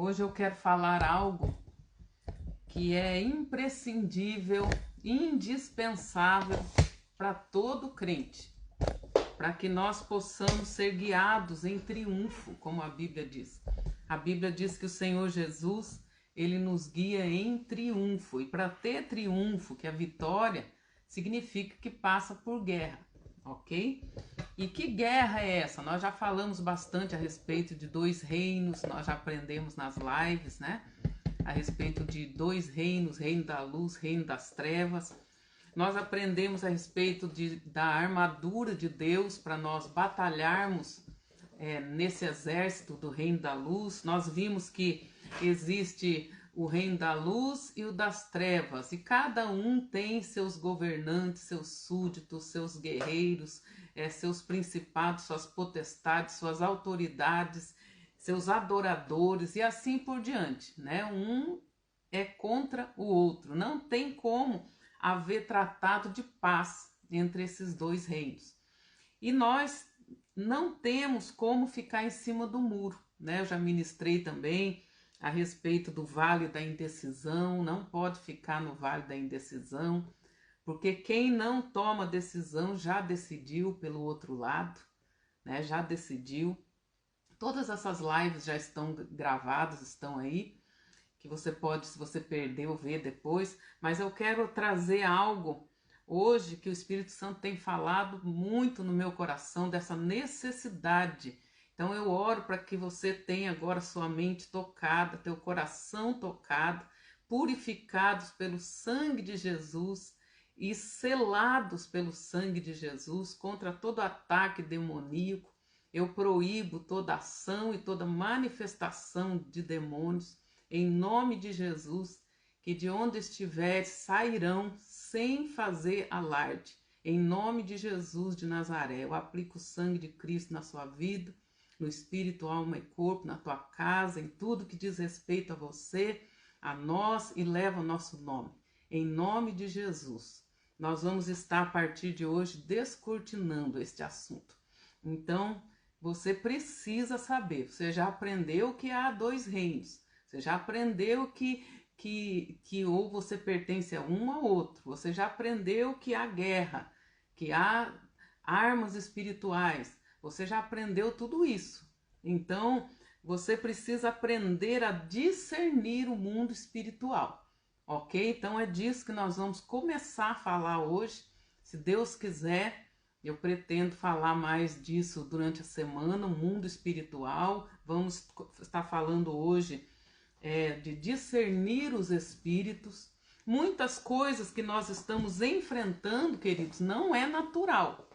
Hoje eu quero falar algo que é imprescindível, indispensável para todo crente, para que nós possamos ser guiados em triunfo, como a Bíblia diz. A Bíblia diz que o Senhor Jesus, ele nos guia em triunfo, e para ter triunfo, que a vitória significa que passa por guerra, ok? E que guerra é essa? Nós já falamos bastante a respeito de dois reinos, nós já aprendemos nas lives, né? A respeito de dois reinos, reino da luz, reino das trevas. Nós aprendemos a respeito da armadura de Deus para nós batalharmos nesse exército do reino da luz. Nós vimos que existe o reino da luz e o das trevas, e cada um tem seus governantes, seus súditos, seus guerreiros, seus principados, suas potestades, suas autoridades, seus adoradores e assim por diante, né? Um é contra o outro. Não tem como haver tratado de paz entre esses dois reinos. E nós não temos como ficar em cima do muro, né? Eu já ministrei também a respeito do vale da indecisão. Não pode ficar no vale da indecisão, porque quem não toma decisão já decidiu pelo outro lado, né? Já decidiu. Todas essas lives já estão gravadas, estão aí, que você pode, se você perdeu, ver depois. Mas eu quero trazer algo hoje que o Espírito Santo tem falado muito no meu coração, dessa necessidade. Então eu oro para que você tenha agora sua mente tocada, teu coração tocado, purificados pelo sangue de Jesus e selados pelo sangue de Jesus contra todo ataque demoníaco. Eu proíbo toda ação e toda manifestação de demônios em nome de Jesus, que de onde estiver sairão sem fazer alarde. Em nome de Jesus de Nazaré, eu aplico o sangue de Cristo na sua vida, no espírito, alma e corpo, na tua casa, em tudo que diz respeito a você, a nós e leva o nosso nome. Em nome de Jesus, nós vamos estar a partir de hoje descortinando este assunto. Então, você precisa saber, você já aprendeu que há dois reinos, você já aprendeu que ou você pertence a um ou outro, você já aprendeu que há guerra, que há armas espirituais, você já aprendeu tudo isso. Então, você precisa aprender a discernir o mundo espiritual, ok? Então, é disso que nós vamos começar a falar hoje, se Deus quiser. Eu pretendo falar mais disso durante a semana, o mundo espiritual. Vamos estar falando hoje de discernir os espíritos. Muitas coisas que nós estamos enfrentando, queridos, não é natural.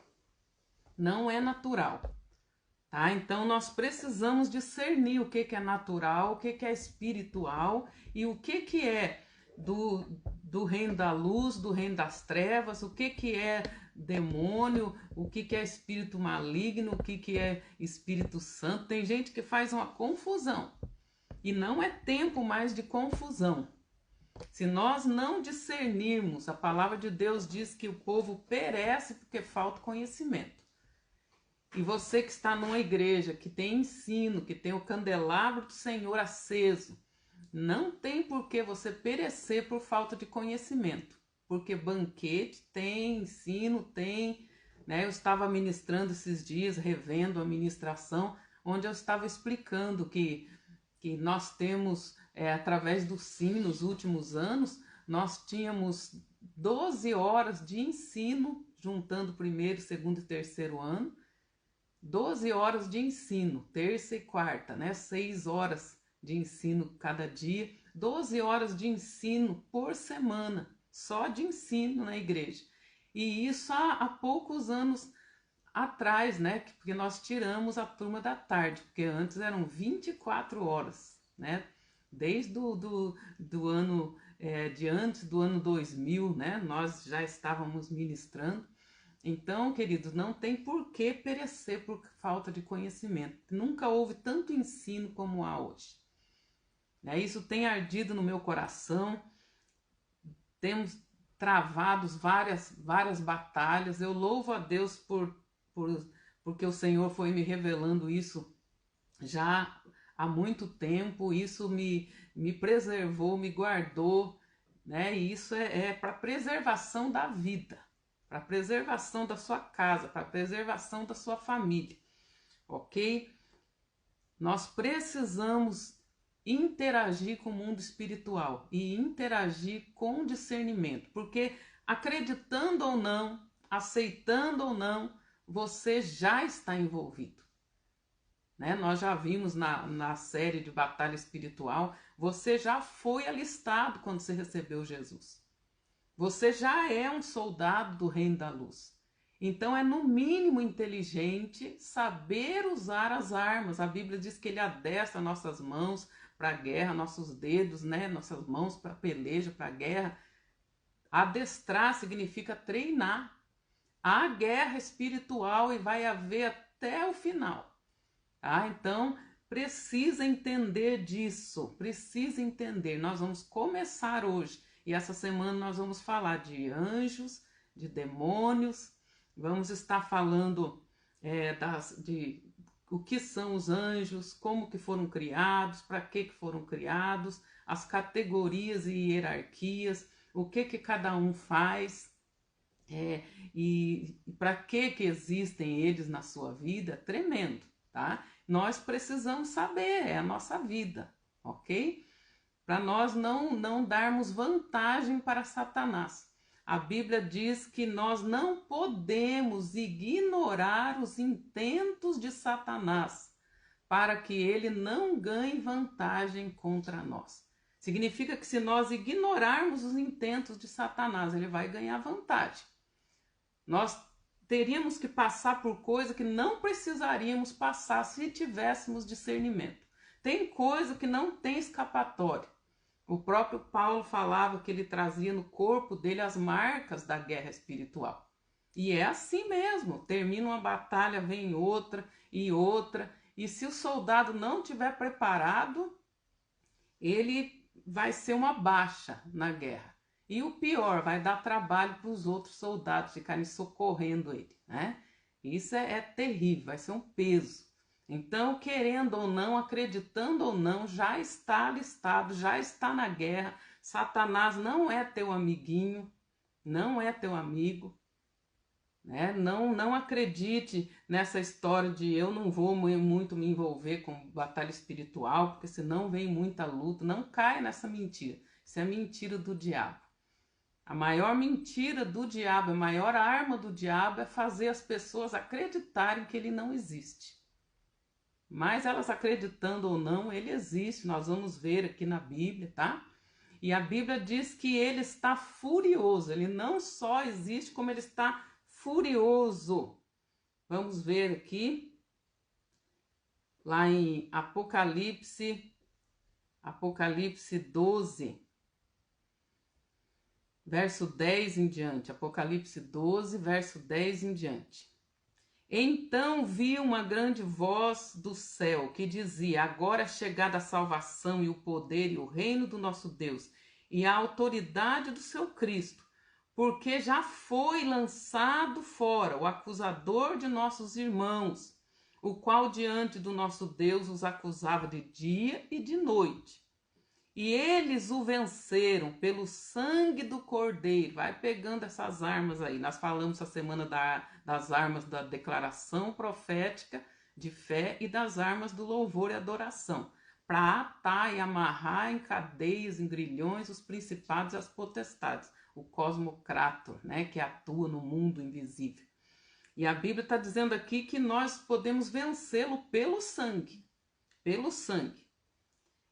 Não é natural. Tá? Então nós precisamos discernir o que é natural, o que é espiritual e o que é do reino da luz, do reino das trevas, o que é demônio, o que é espírito maligno, o que é Espírito Santo. Tem gente que faz uma confusão e não é tempo mais de confusão. Se nós não discernirmos, a palavra de Deus diz que o povo perece porque falta conhecimento. E você que está numa igreja, que tem ensino, que tem o candelabro do Senhor aceso, não tem por que você perecer por falta de conhecimento. Porque banquete tem, ensino tem, né? Eu estava ministrando esses dias, revendo a ministração, onde eu estava explicando que nós temos, através do SIM, nos últimos anos, nós tínhamos 12 horas de ensino, juntando o primeiro, segundo e terceiro ano, 12 horas de ensino, terça e quarta, né? 6 horas de ensino cada dia, 12 horas de ensino por semana, só de ensino na igreja. E isso há poucos anos atrás, né? Porque nós tiramos a turma da tarde, porque antes eram 24 horas, né? Desde do ano, de antes do ano 2000, né? Nós já estávamos ministrando. Então, queridos, não tem por que perecer por falta de conhecimento. Nunca houve tanto ensino como há hoje. Isso tem ardido no meu coração. Temos travado várias batalhas. Eu louvo a Deus porque o Senhor foi me revelando isso já há muito tempo, isso me preservou, me guardou, né? E isso é para preservação da vida, para preservação da sua casa, para preservação da sua família, ok? Nós precisamos interagir com o mundo espiritual e interagir com discernimento, porque acreditando ou não, aceitando ou não, você já está envolvido. Né? Nós já vimos na série de Batalha Espiritual, você já foi alistado quando você recebeu Jesus. Você já é um soldado do Reino da Luz. Então é no mínimo inteligente saber usar as armas. A Bíblia diz que ele adestra nossas mãos para a guerra, nossos dedos, né? Nossas mãos para a peleja, para a guerra. Adestrar significa treinar. Há guerra espiritual e vai haver até o final. Tá? Então precisa entender disso, precisa entender. Nós vamos começar hoje e essa semana nós vamos falar de anjos, de demônios, vamos estar falando de o que são os anjos, como que foram criados, para que foram criados, as categorias e hierarquias, o que cada um faz, e para que existem eles na sua vida. Tremendo, tá? Nós precisamos saber, é a nossa vida, ok? Para nós não darmos vantagem para Satanás. A Bíblia diz que nós não podemos ignorar os intentos de Satanás para que ele não ganhe vantagem contra nós. Significa que se nós ignorarmos os intentos de Satanás, ele vai ganhar vantagem. Nós teríamos que passar por coisa que não precisaríamos passar se tivéssemos discernimento. Tem coisa que não tem escapatória. O próprio Paulo falava que ele trazia no corpo dele as marcas da guerra espiritual. E é assim mesmo, termina uma batalha, vem outra, e se o soldado não estiver preparado, ele vai ser uma baixa na guerra. E o pior, vai dar trabalho para os outros soldados ficarem socorrendo ele, né? Isso é terrível, vai ser um peso. Então, querendo ou não, acreditando ou não, já está alistado, já está na guerra. Satanás não é teu amiguinho, não é teu amigo, né? Não acredite nessa história de eu não vou muito me envolver com batalha espiritual, porque senão vem muita luta. Não caia nessa mentira, isso é mentira do diabo. A maior mentira do diabo, a maior arma do diabo é fazer as pessoas acreditarem que ele não existe. Mas elas acreditando ou não, ele existe. Nós vamos ver aqui na Bíblia, tá? E a Bíblia diz que ele está furioso. Ele não só existe, como ele está furioso. Vamos ver aqui, lá em Apocalipse 12. Verso 10 em diante, Apocalipse 12, verso 10 em diante. Então vi uma grande voz do céu que dizia: agora é chegada a salvação e o poder e o reino do nosso Deus e a autoridade do seu Cristo, porque já foi lançado fora o acusador de nossos irmãos, o qual diante do nosso Deus os acusava de dia e de noite. E eles o venceram pelo sangue do Cordeiro. Vai pegando essas armas aí. Nós falamos essa semana das armas da declaração profética de fé e das armas do louvor e adoração. Para atar e amarrar em cadeias, em grilhões, os principados e as potestades. O cosmocrator, né, que atua no mundo invisível. E a Bíblia está dizendo aqui que nós podemos vencê-lo pelo sangue. Pelo sangue.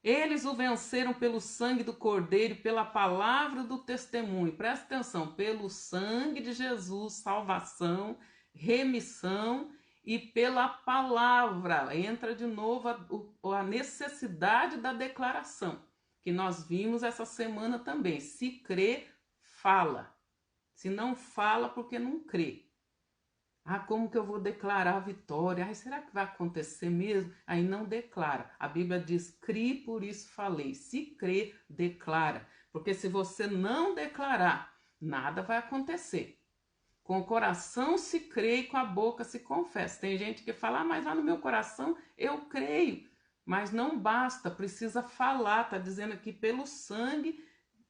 Eles o venceram pelo sangue do Cordeiro e pela palavra do testemunho. Presta atenção, pelo sangue de Jesus, salvação, remissão e pela palavra. Entra de novo a necessidade da declaração, que nós vimos essa semana também. Se crê, fala. Se não fala, porque não crê. Ah, como que eu vou declarar a vitória? Ah, será que vai acontecer mesmo? Aí não declara. A Bíblia diz: crie, por isso falei. Se crê, declara. Porque se você não declarar, nada vai acontecer. Com o coração se crê e com a boca se confessa. Tem gente que fala: ah, mas lá no meu coração eu creio. Mas não basta, precisa falar. Está dizendo aqui, pelo sangue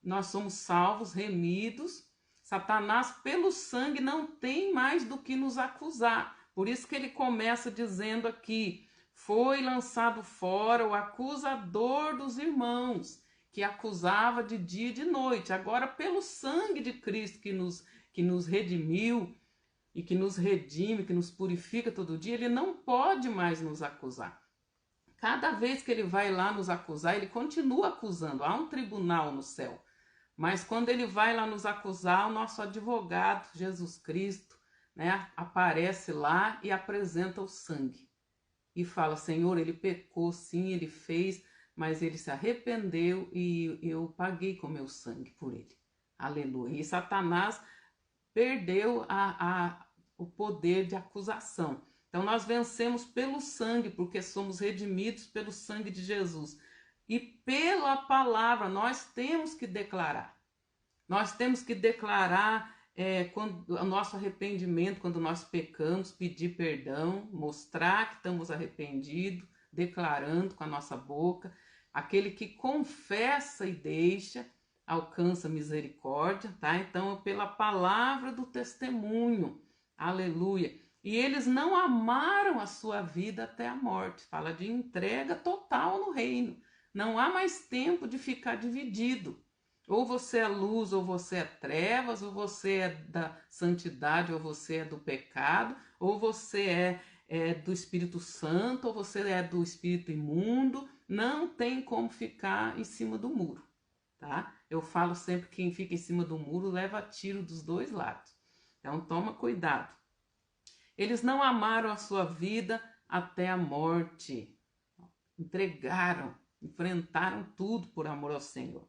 nós somos salvos, remidos. Satanás, pelo sangue, não tem mais do que nos acusar. Por isso que ele começa dizendo aqui, foi lançado fora o acusador dos irmãos, que acusava de dia e de noite. Agora, pelo sangue de Cristo que nos redimiu e que nos redime, que nos purifica todo dia, ele não pode mais nos acusar. Cada vez que ele vai lá nos acusar, ele continua acusando. Há um tribunal no céu. Mas quando ele vai lá nos acusar, o nosso advogado, Jesus Cristo, né, aparece lá e apresenta o sangue. E fala, Senhor, ele pecou, sim, ele fez, mas ele se arrependeu e eu paguei com meu sangue por ele. Aleluia. E Satanás perdeu o poder de acusação. Então nós vencemos pelo sangue, porque somos redimidos pelo sangue de Jesus. E pela palavra nós temos que declarar. Nós temos que declarar quando, o nosso arrependimento, quando nós pecamos, pedir perdão, mostrar que estamos arrependidos, declarando com a nossa boca. Aquele que confessa e deixa, alcança misericórdia, tá? Então, pela palavra do testemunho, aleluia. E eles não amaram a sua vida até a morte. Fala de entrega total no reino. Não há mais tempo de ficar dividido. Ou você é luz, ou você é trevas, ou você é da santidade, ou você é do pecado, ou você é do Espírito Santo, ou você é do Espírito imundo. Não tem como ficar em cima do muro, tá? Eu falo sempre que quem fica em cima do muro leva tiro dos dois lados. Então toma cuidado. Eles não amaram a sua vida até a morte. Entregaram, enfrentaram tudo por amor ao Senhor.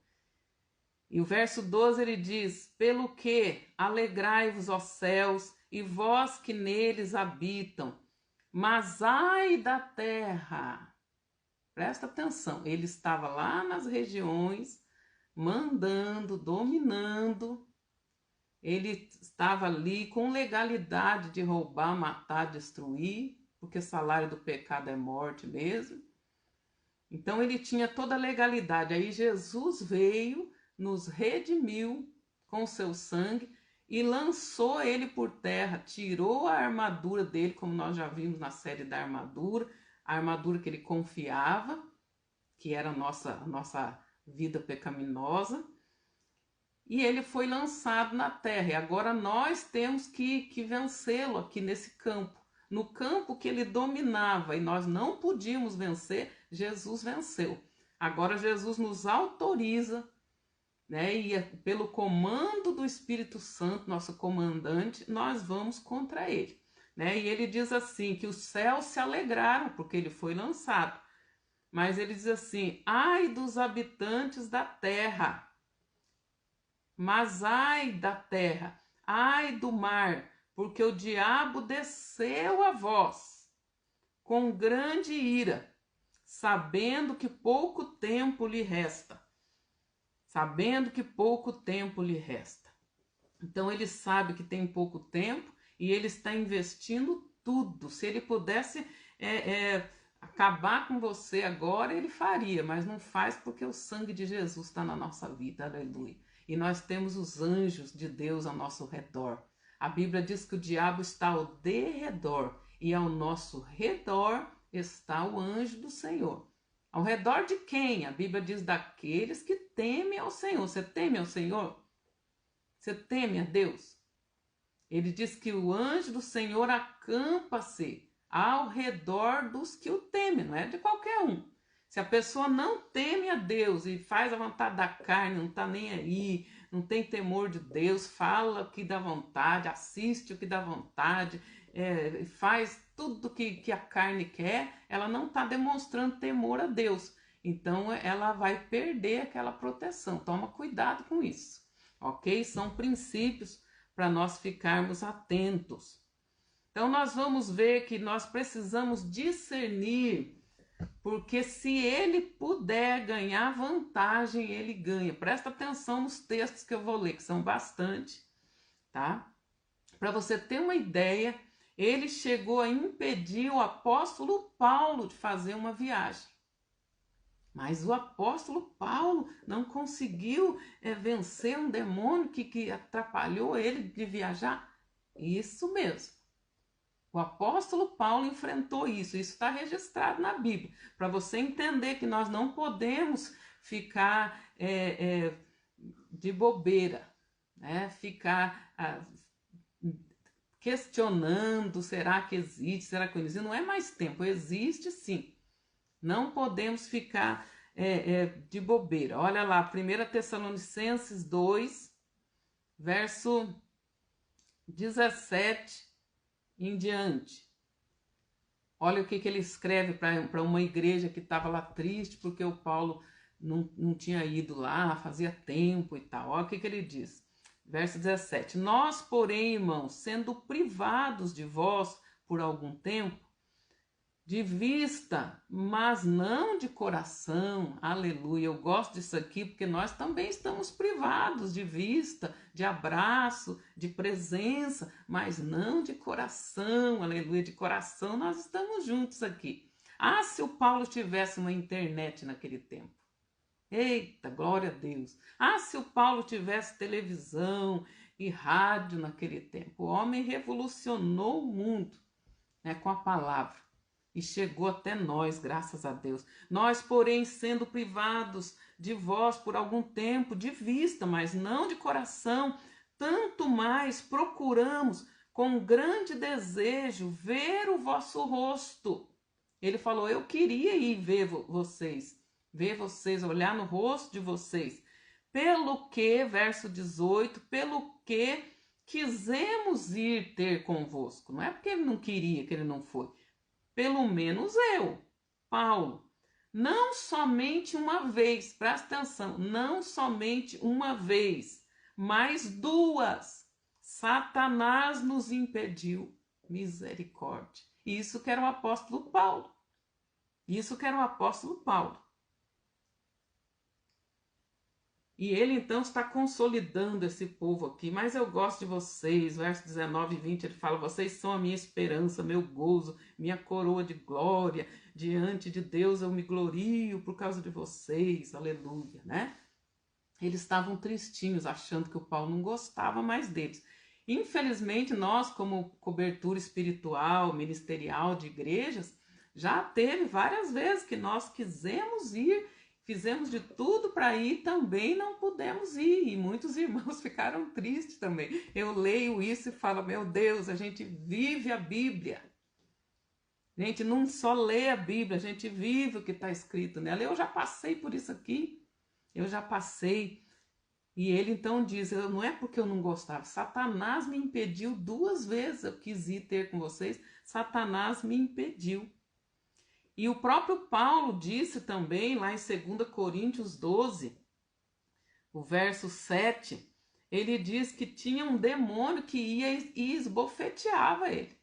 E o verso 12 ele diz, pelo que alegrai-vos, ó céus, e vós que neles habitam, mas ai da terra. Presta atenção, ele estava lá nas regiões, mandando, dominando, ele estava ali com legalidade de roubar, matar, destruir, porque o salário do pecado é morte mesmo. Então ele tinha toda a legalidade. Aí Jesus veio, nos redimiu com o seu sangue e lançou ele por terra, tirou a armadura dele, como nós já vimos na série da armadura, a armadura que ele confiava, que era a nossa vida pecaminosa, e ele foi lançado na terra. E agora nós temos que vencê-lo aqui nesse campo. No campo que ele dominava e nós não podíamos vencer, Jesus venceu. Agora Jesus nos autoriza, né? E pelo comando do Espírito Santo, nosso comandante, nós vamos contra ele, né? E ele diz assim, que os céus se alegraram porque ele foi lançado. Mas ele diz assim, ai dos habitantes da terra, mas ai da terra, ai do mar, porque o diabo desceu a vós com grande ira, sabendo que pouco tempo lhe resta. Sabendo que pouco tempo lhe resta. Então ele sabe que tem pouco tempo e ele está investindo tudo. Se ele pudesse acabar com você agora, ele faria, mas não faz porque o sangue de Jesus está na nossa vida, aleluia. E nós temos os anjos de Deus ao nosso redor. A Bíblia diz que o diabo está ao derredor e ao nosso redor está o anjo do Senhor. Ao redor de quem? A Bíblia diz daqueles que temem ao Senhor. Você teme ao Senhor? Você teme a Deus? Ele diz que o anjo do Senhor acampa-se ao redor dos que o temem, não é de qualquer um. Se a pessoa não teme a Deus e faz a vontade da carne, não está nem aí, não tem temor de Deus, fala o que dá vontade, assiste o que dá vontade, faz tudo que a carne quer, ela não está demonstrando temor a Deus. Então ela vai perder aquela proteção. Toma cuidado com isso, ok? São princípios para nós ficarmos atentos. Então nós vamos ver que nós precisamos discernir, porque se ele puder ganhar vantagem, ele ganha. Presta atenção nos textos que eu vou ler, que são bastante, tá? Para você ter uma ideia, ele chegou a impedir o apóstolo Paulo de fazer uma viagem. Mas o apóstolo Paulo não conseguiu vencer um demônio que atrapalhou ele de viajar. Isso mesmo. O apóstolo Paulo enfrentou isso. Isso está registrado na Bíblia. Para você entender que nós não podemos ficar de bobeira, né? Ficar questionando, será que existe, será que não existe? Não é mais tempo, existe sim. Não podemos ficar de bobeira. Olha lá, 1 Tessalonicenses 2, verso 17 em diante. Olha o que ele escreve para uma igreja que estava lá triste porque o Paulo não tinha ido lá, fazia tempo e tal. Olha o que ele diz. Verso 17. Nós, porém, irmãos, sendo privados de vós por algum tempo, de vista, mas não de coração. Aleluia. Eu gosto disso aqui porque nós também estamos privados de vista, de abraço, de presença, mas não de coração. Aleluia. De coração nós estamos juntos aqui. Ah, se o Paulo tivesse uma internet naquele tempo. Eita, glória a Deus. Ah, se o Paulo tivesse televisão e rádio naquele tempo. O homem revolucionou o mundo, né, com a palavra. E chegou até nós, graças a Deus. Nós, porém, sendo privados de vós por algum tempo, de vista, mas não de coração, tanto mais procuramos com grande desejo ver o vosso rosto. Ele falou, eu queria ir ver vocês, olhar no rosto de vocês. Pelo que, verso 18, pelo que quisemos ir ter convosco. Não é porque ele não queria que ele não foi. Pelo menos eu, Paulo, não somente uma vez, presta atenção, não somente uma vez, mas duas, Satanás nos impediu, misericórdia. Isso que era o apóstolo Paulo, E ele então está consolidando esse povo aqui. Mas eu gosto de vocês. Verso 19 e 20 ele fala, vocês são a minha esperança, meu gozo, minha coroa de glória. Diante de Deus eu me glorio por causa de vocês. Aleluia, né? Eles estavam tristinhos, achando que o Paulo não gostava mais deles. Infelizmente, nós, como cobertura espiritual, ministerial de igrejas, já teve várias vezes que nós quisemos ir, fizemos de tudo para ir, também não pudemos ir. E muitos irmãos ficaram tristes também. Eu leio isso e falo, meu Deus, a gente vive a Bíblia. A gente não só lê a Bíblia, a gente vive o que está escrito nela. Eu já passei por isso aqui. Eu já passei. E ele então diz, não é porque eu não gostava, Satanás me impediu 2 vezes, eu quis ir ter com vocês, Satanás me impediu. E o próprio Paulo disse também, lá em 2 Coríntios 12, o verso 7, ele diz que tinha um demônio que ia e esbofeteava ele.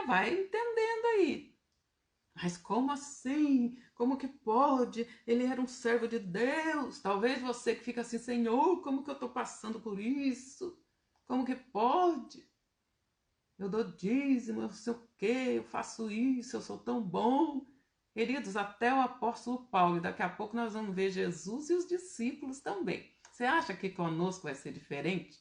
Vai entendendo aí. Mas como assim? Como que pode? Ele era um servo de Deus. Talvez você que fica assim, Senhor, como que eu estou passando por isso? Como que pode? Eu dou dízimo, eu não sei o quê, eu faço isso, eu sou tão bom. Queridos, até o apóstolo Paulo, e daqui a pouco nós vamos ver Jesus e os discípulos também. Você acha que conosco vai ser diferente?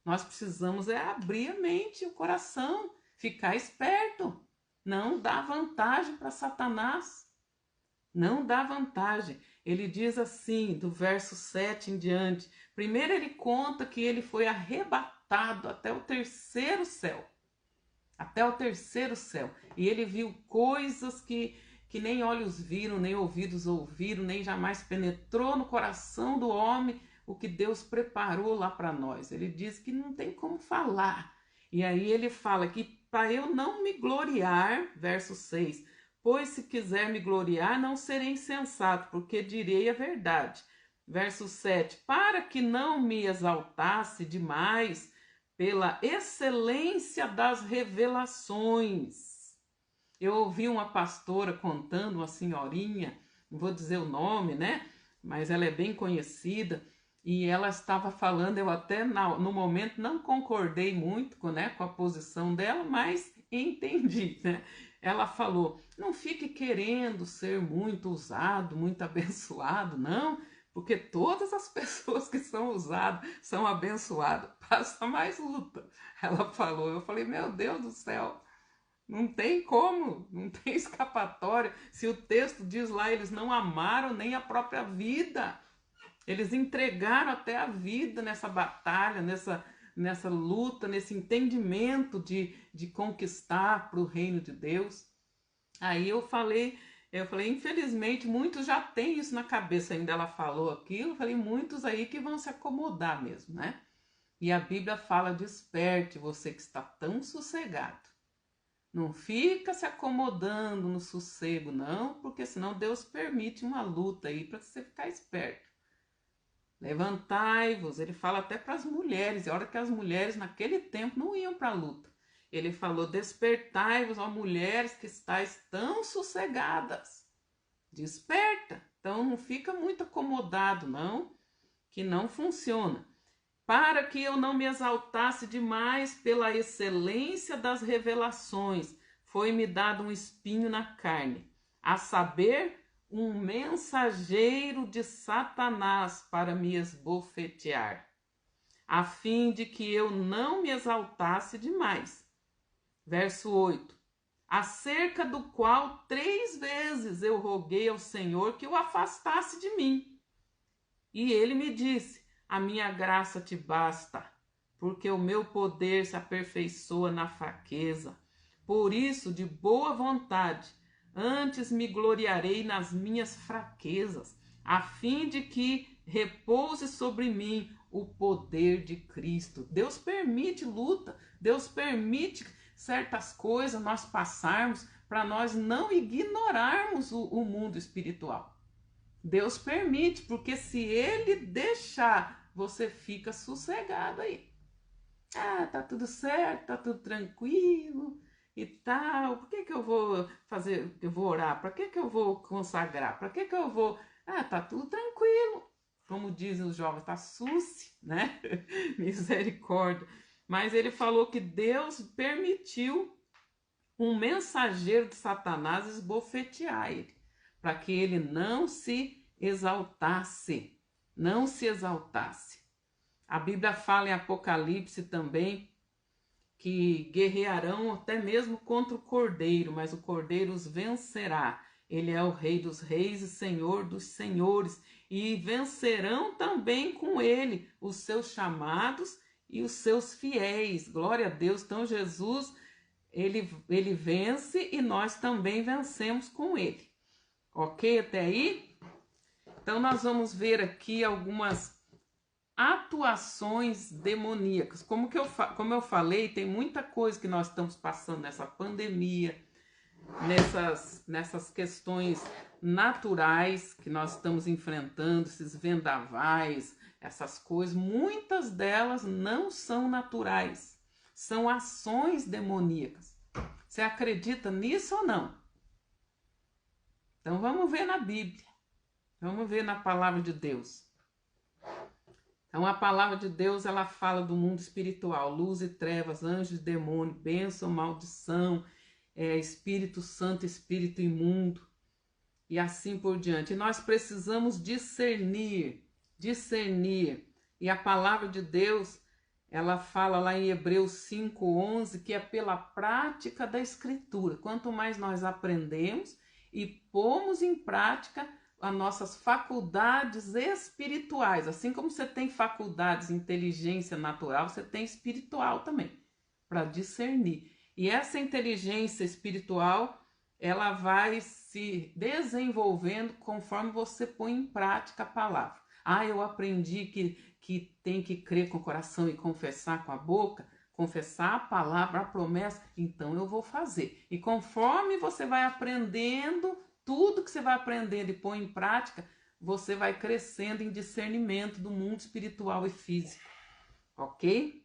Nós precisamos abrir a mente, o coração, ficar esperto. Não dá vantagem para Satanás. Não dá vantagem. Ele diz assim, do verso 7 em diante. Primeiro ele conta que ele foi arrebatado até o 3º céu. Até o 3º céu. E ele viu coisas que nem olhos viram, nem ouvidos ouviram, nem jamais penetrou no coração do homem o que Deus preparou lá para nós. Ele diz que não tem como falar. E aí ele fala que para eu não me gloriar, verso 6, pois se quiser me gloriar, não serei insensato, porque direi a verdade. Verso 7, para que não me exaltasse demais pela excelência das revelações. Eu ouvi uma pastora contando, uma senhorinha, não vou dizer o nome, né? Mas ela é bem conhecida, e ela estava falando, eu até no momento não concordei muito com a posição dela, mas entendi, né? ela falou, não fique querendo ser muito usado, muito abençoado, não, porque todas as pessoas que são usadas, são abençoadas, passa mais luta. Ela falou, eu falei, meu Deus do céu, não tem como, não tem escapatória. Se o texto diz lá, eles não amaram nem a própria vida. Eles entregaram até a vida nessa batalha, nessa luta, nesse entendimento de conquistar para o reino de Deus. Aí eu falei, infelizmente, muitos já têm isso na cabeça, ainda ela falou aquilo, eu falei, muitos aí que vão se acomodar mesmo, né? E a Bíblia fala, desperte você que está tão sossegado. Não fica se acomodando no sossego, não, porque senão Deus permite uma luta aí para você ficar esperto. Levantai-vos, ele fala até para as mulheres, e a hora que as mulheres naquele tempo não iam para a luta. Ele falou, despertai-vos, ó mulheres que estáis tão sossegadas. Desperta, então não fica muito acomodado, não, que não funciona. Para que eu não me exaltasse demais pela excelência das revelações, foi-me dado um espinho na carne, a saber, um mensageiro de Satanás para me esbofetear, a fim de que eu não me exaltasse demais. Verso 8. Acerca do qual 3 vezes eu roguei ao Senhor que o afastasse de mim. E ele me disse, a minha graça te basta, porque o meu poder se aperfeiçoa na fraqueza. Por isso, de boa vontade, antes me gloriarei nas minhas fraquezas, a fim de que repouse sobre mim o poder de Cristo. Deus permite luta, Deus permite certas coisas nós passarmos para nós não ignorarmos o mundo espiritual. Deus permite, porque se Ele deixar, você fica sossegado aí. Ah, tá tudo certo, tá tudo tranquilo e tal. Por que eu vou fazer, eu vou orar? Para que eu vou consagrar? Para que eu vou... Ah, tá tudo tranquilo. Como dizem os jovens, tá susse, né? Misericórdia. Mas ele falou que Deus permitiu um mensageiro de Satanás esbofetear ele, para que ele não se exaltasse, não se exaltasse. A Bíblia fala em Apocalipse também que guerrearão até mesmo contra o Cordeiro, mas o Cordeiro os vencerá. Ele é o Rei dos Reis e Senhor dos Senhores, e vencerão também com ele os seus chamados e os seus fiéis. Glória a Deus. Então Jesus, ele vence e nós também vencemos com ele. Ok até aí? Então nós vamos ver aqui algumas atuações demoníacas. Como eu falei, tem muita coisa que nós estamos passando nessa pandemia, nessas questões naturais que nós estamos enfrentando, esses vendavais, essas coisas, muitas delas não são naturais, são ações demoníacas. Você acredita nisso ou não? Então vamos ver na Bíblia, vamos ver na palavra de Deus. Então a palavra de Deus, ela fala do mundo espiritual, luz e trevas, anjos e demônio, bênção, maldição, Espírito Santo, espírito imundo e assim por diante. E nós precisamos discernir. E a palavra de Deus, ela fala lá em Hebreus 5:11 que é pela prática da Escritura. Quanto mais nós aprendemos e pomos em prática as nossas faculdades espirituais, assim como você tem faculdades de inteligência natural, você tem espiritual também, para discernir. E essa inteligência espiritual, ela vai se desenvolvendo conforme você põe em prática a palavra. Ah, eu aprendi que tem que crer com o coração e confessar com a boca, confessar a palavra, a promessa, então eu vou fazer. E conforme você vai aprendendo, tudo que você vai aprendendo e põe em prática, você vai crescendo em discernimento do mundo espiritual e físico, ok?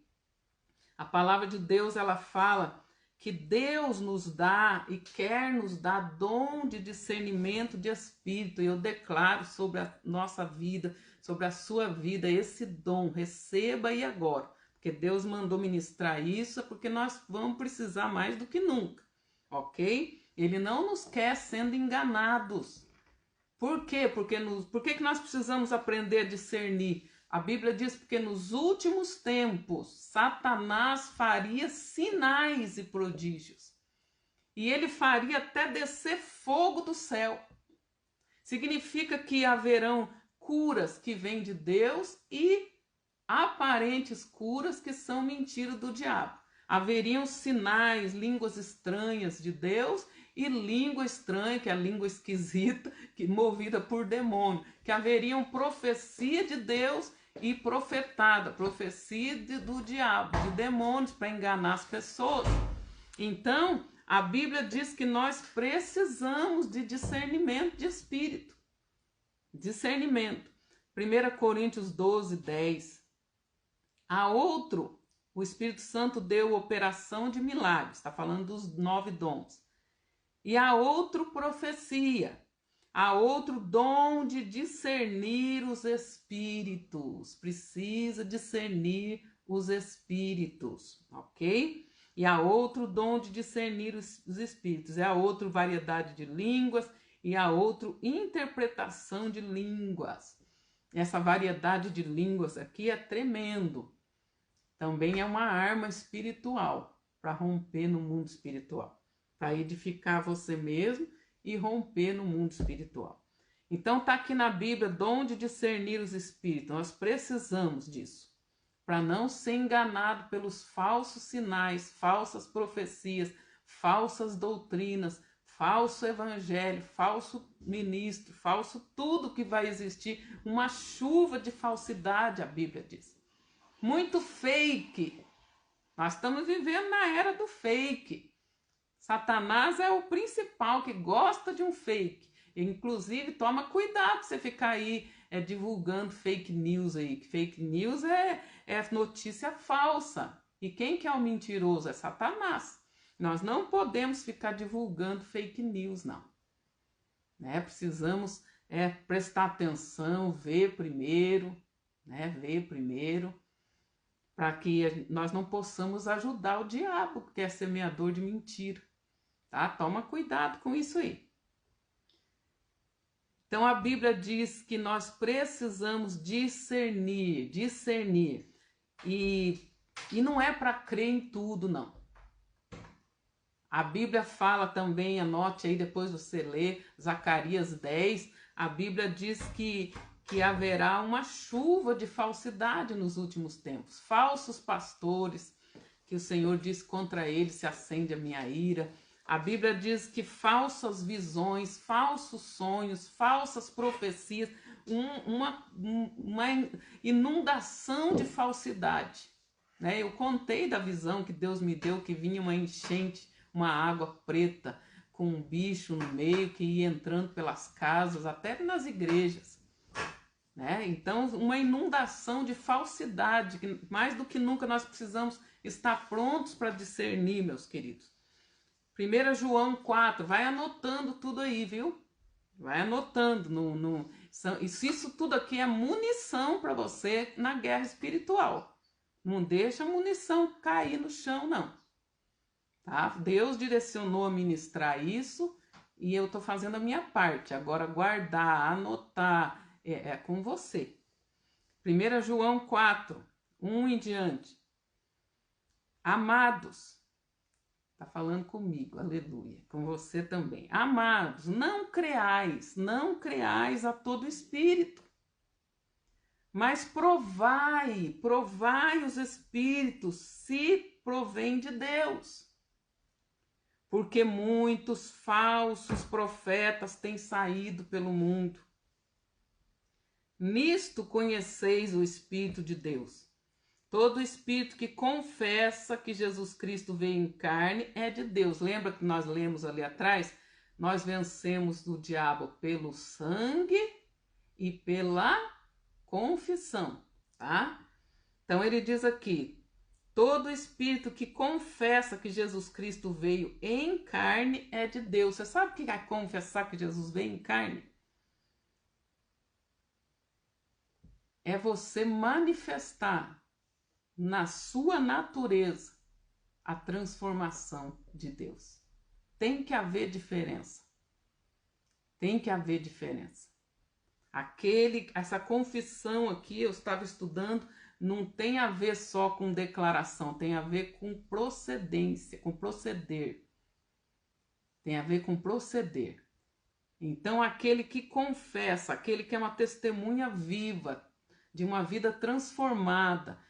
A palavra de Deus, ela fala que Deus nos dá e quer nos dar dom de discernimento de espírito. E eu declaro sobre a nossa vida, sobre a sua vida, esse dom. Receba aí agora, porque Deus mandou ministrar isso, porque nós vamos precisar mais do que nunca, ok? Ele não nos quer sendo enganados. Por quê? Por que nós precisamos aprender a discernir? A Bíblia diz porque nos últimos tempos Satanás faria sinais e prodígios. E ele faria até descer fogo do céu. Significa que haverão curas que vêm de Deus e aparentes curas que são mentira do diabo. Haveriam sinais, línguas estranhas de Deus e língua estranha, que é a língua esquisita, que movida por demônio. Que haveriam profecia de Deus e profetada, profecia do diabo, de demônios para enganar as pessoas. Então, a Bíblia diz que nós precisamos de discernimento de espírito. Discernimento. 1 Coríntios 12, 10. A outro, o Espírito Santo deu operação de milagres. Está falando dos 9 dons. E a outro, profecia. A outro, dom de discernir os espíritos. Precisa discernir os espíritos, ok? E a outro, dom de discernir os espíritos. E a outro, variedade de línguas. E a outro, interpretação de línguas. Essa variedade de línguas aqui é tremendo. Também é uma arma espiritual para romper no mundo espiritual, para edificar você mesmo e romper no mundo espiritual. Então está aqui na Bíblia, dom de discernir os espíritos. Nós precisamos disso, para não ser enganado pelos falsos sinais, falsas profecias, falsas doutrinas, falso evangelho, falso ministro, falso tudo que vai existir, uma chuva de falsidade, a Bíblia diz. Muito fake. Nós estamos vivendo na era do fake. Satanás é o principal que gosta de um fake. Inclusive, toma cuidado você ficar aí divulgando fake news aí. Fake news é notícia falsa. E quem que é o mentiroso? É Satanás. Nós não podemos ficar divulgando fake news, não. Né? Precisamos prestar atenção, ver primeiro, né? Ver primeiro, para que nós não possamos ajudar o diabo, que é semeador de mentira. Tá? Toma cuidado com isso aí. Então a Bíblia diz que nós precisamos discernir. E não é para crer em tudo, não. A Bíblia fala também, anote aí depois você ler, Zacarias 10, a Bíblia diz que haverá uma chuva de falsidade nos últimos tempos. Falsos pastores, que o Senhor diz contra eles se acende a minha ira. A Bíblia diz que falsas visões, falsos sonhos, falsas profecias, uma inundação de falsidade. Né? Eu contei da visão que Deus me deu, que vinha uma enchente, uma água preta com um bicho no meio que ia entrando pelas casas, até nas igrejas. Né? Então, uma inundação de falsidade, que mais do que nunca nós precisamos estar prontos para discernir, meus queridos. 1 João 4, vai anotando tudo aí, viu? Vai anotando. Isso tudo aqui é munição para você na guerra espiritual. Não deixa a munição cair no chão, não. Tá? Deus direcionou a ministrar isso e eu estou fazendo a minha parte. Agora, guardar, anotar, é com você. 1 João 4, 1 em diante. Amados, está falando comigo, aleluia, com você também. Amados, não creais a todo espírito, mas provai os espíritos se provém de Deus. Porque muitos falsos profetas têm saído pelo mundo. Nisto conheceis o Espírito de Deus. Todo espírito que confessa que Jesus Cristo veio em carne é de Deus. Lembra que nós lemos ali atrás? Nós vencemos o diabo pelo sangue e pela confissão, tá? Então ele diz aqui, todo espírito que confessa que Jesus Cristo veio em carne é de Deus. Você sabe o que é confessar que Jesus veio em carne? É você manifestar na sua natureza a transformação de Deus. tem que haver diferença. Tem que haver diferença. Essa confissão aqui, eu estava estudando, não tem a ver só com declaração, tem a ver com procedência, com proceder. Tem a ver com proceder. Então, aquele que confessa, aquele que é uma testemunha viva de uma vida transformada,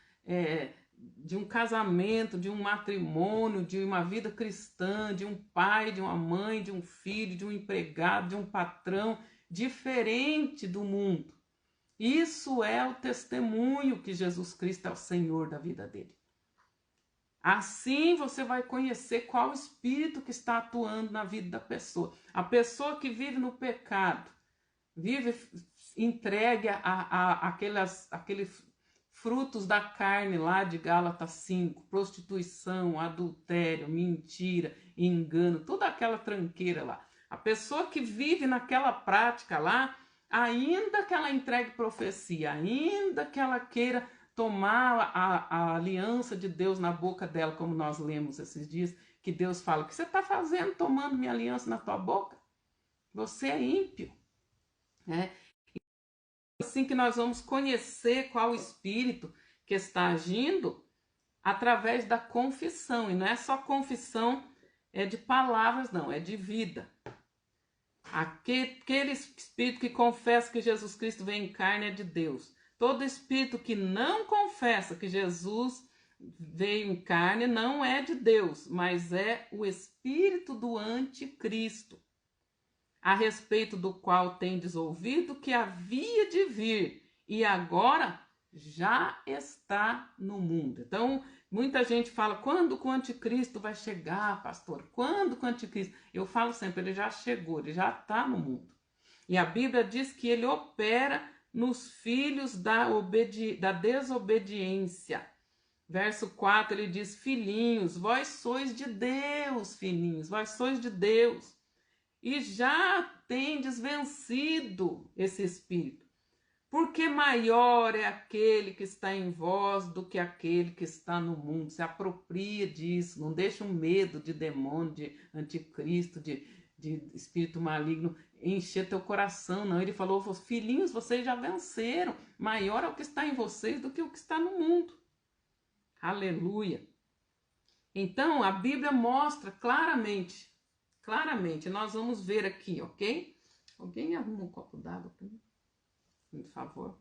de um casamento, de um matrimônio, de uma vida cristã, de um pai, de uma mãe, de um filho, de um empregado, de um patrão, diferente do mundo. Isso é o testemunho que Jesus Cristo é o Senhor da vida dele. Assim você vai conhecer qual espírito que está atuando na vida da pessoa. A pessoa que vive no pecado, vive entregue aqueles frutos da carne lá de Gálatas 5, prostituição, adultério, mentira, engano, toda aquela tranqueira lá. A pessoa que vive naquela prática lá, ainda que ela entregue profecia, ainda que ela queira tomar a aliança de Deus na boca dela, como nós lemos esses dias, que Deus fala, o que você está fazendo tomando minha aliança na tua boca? Você é ímpio. Assim que nós vamos conhecer qual o espírito que está agindo através da confissão. E não é só confissão de palavras, não, é de vida. Aquele espírito que confessa que Jesus Cristo veio em carne é de Deus. Todo espírito que não confessa que Jesus veio em carne não é de Deus, mas é o espírito do anticristo, a respeito do qual tendes ouvido que havia de vir e agora já está no mundo. Então, muita gente fala, quando o anticristo vai chegar, pastor? Quando o anticristo? Eu falo sempre, ele já chegou, ele já está no mundo. E a Bíblia diz que ele opera nos filhos da desobediência. Verso 4, ele diz, filhinhos, vós sois de Deus, filhinhos, vós sois de Deus. E já tendes vencido esse espírito. Porque maior é aquele que está em vós do que aquele que está no mundo. Se apropria disso, não deixa um medo de demônio, de anticristo, de espírito maligno encher teu coração, não. Ele falou, filhinhos, vocês já venceram. Maior é o que está em vocês do que o que está no mundo. Aleluia. Então, a Bíblia mostra claramente, nós vamos ver aqui, ok? Alguém arruma um copo d'água para mim? Por favor.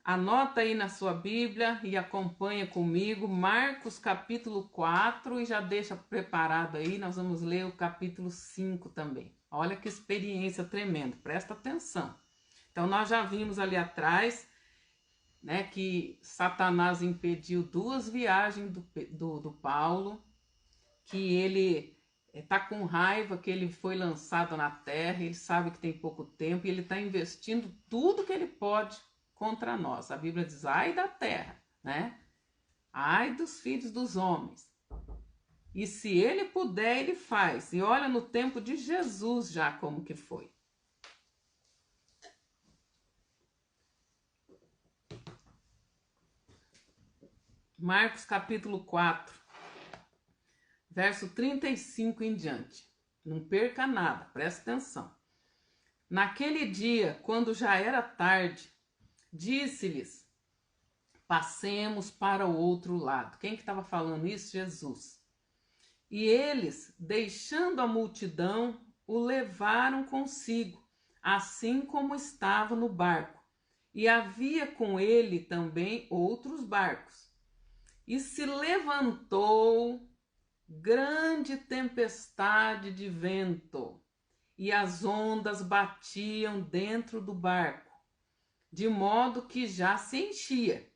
Anota aí na sua Bíblia e acompanha comigo Marcos capítulo 4 e já deixa preparado aí, nós vamos ler o capítulo 5 também. Olha que experiência tremenda, presta atenção. Então nós já vimos ali atrás, né, que Satanás impediu 2 viagens do Paulo, que ele está com raiva, que ele foi lançado na terra, ele sabe que tem pouco tempo e ele está investindo tudo que ele pode contra nós. A Bíblia diz, ai da terra, né? Ai dos filhos dos homens. E se ele puder, ele faz. E olha no tempo de Jesus já como que foi. Marcos capítulo 4, verso 35 em diante. Não perca nada, presta atenção. Naquele dia, quando já era tarde, disse-lhes, passemos para o outro lado. Quem que estava falando isso? Jesus. E eles, deixando a multidão, o levaram consigo, assim como estava no barco. E havia com ele também outros barcos. E se levantou grande tempestade de vento, e as ondas batiam dentro do barco, de modo que já se enchia.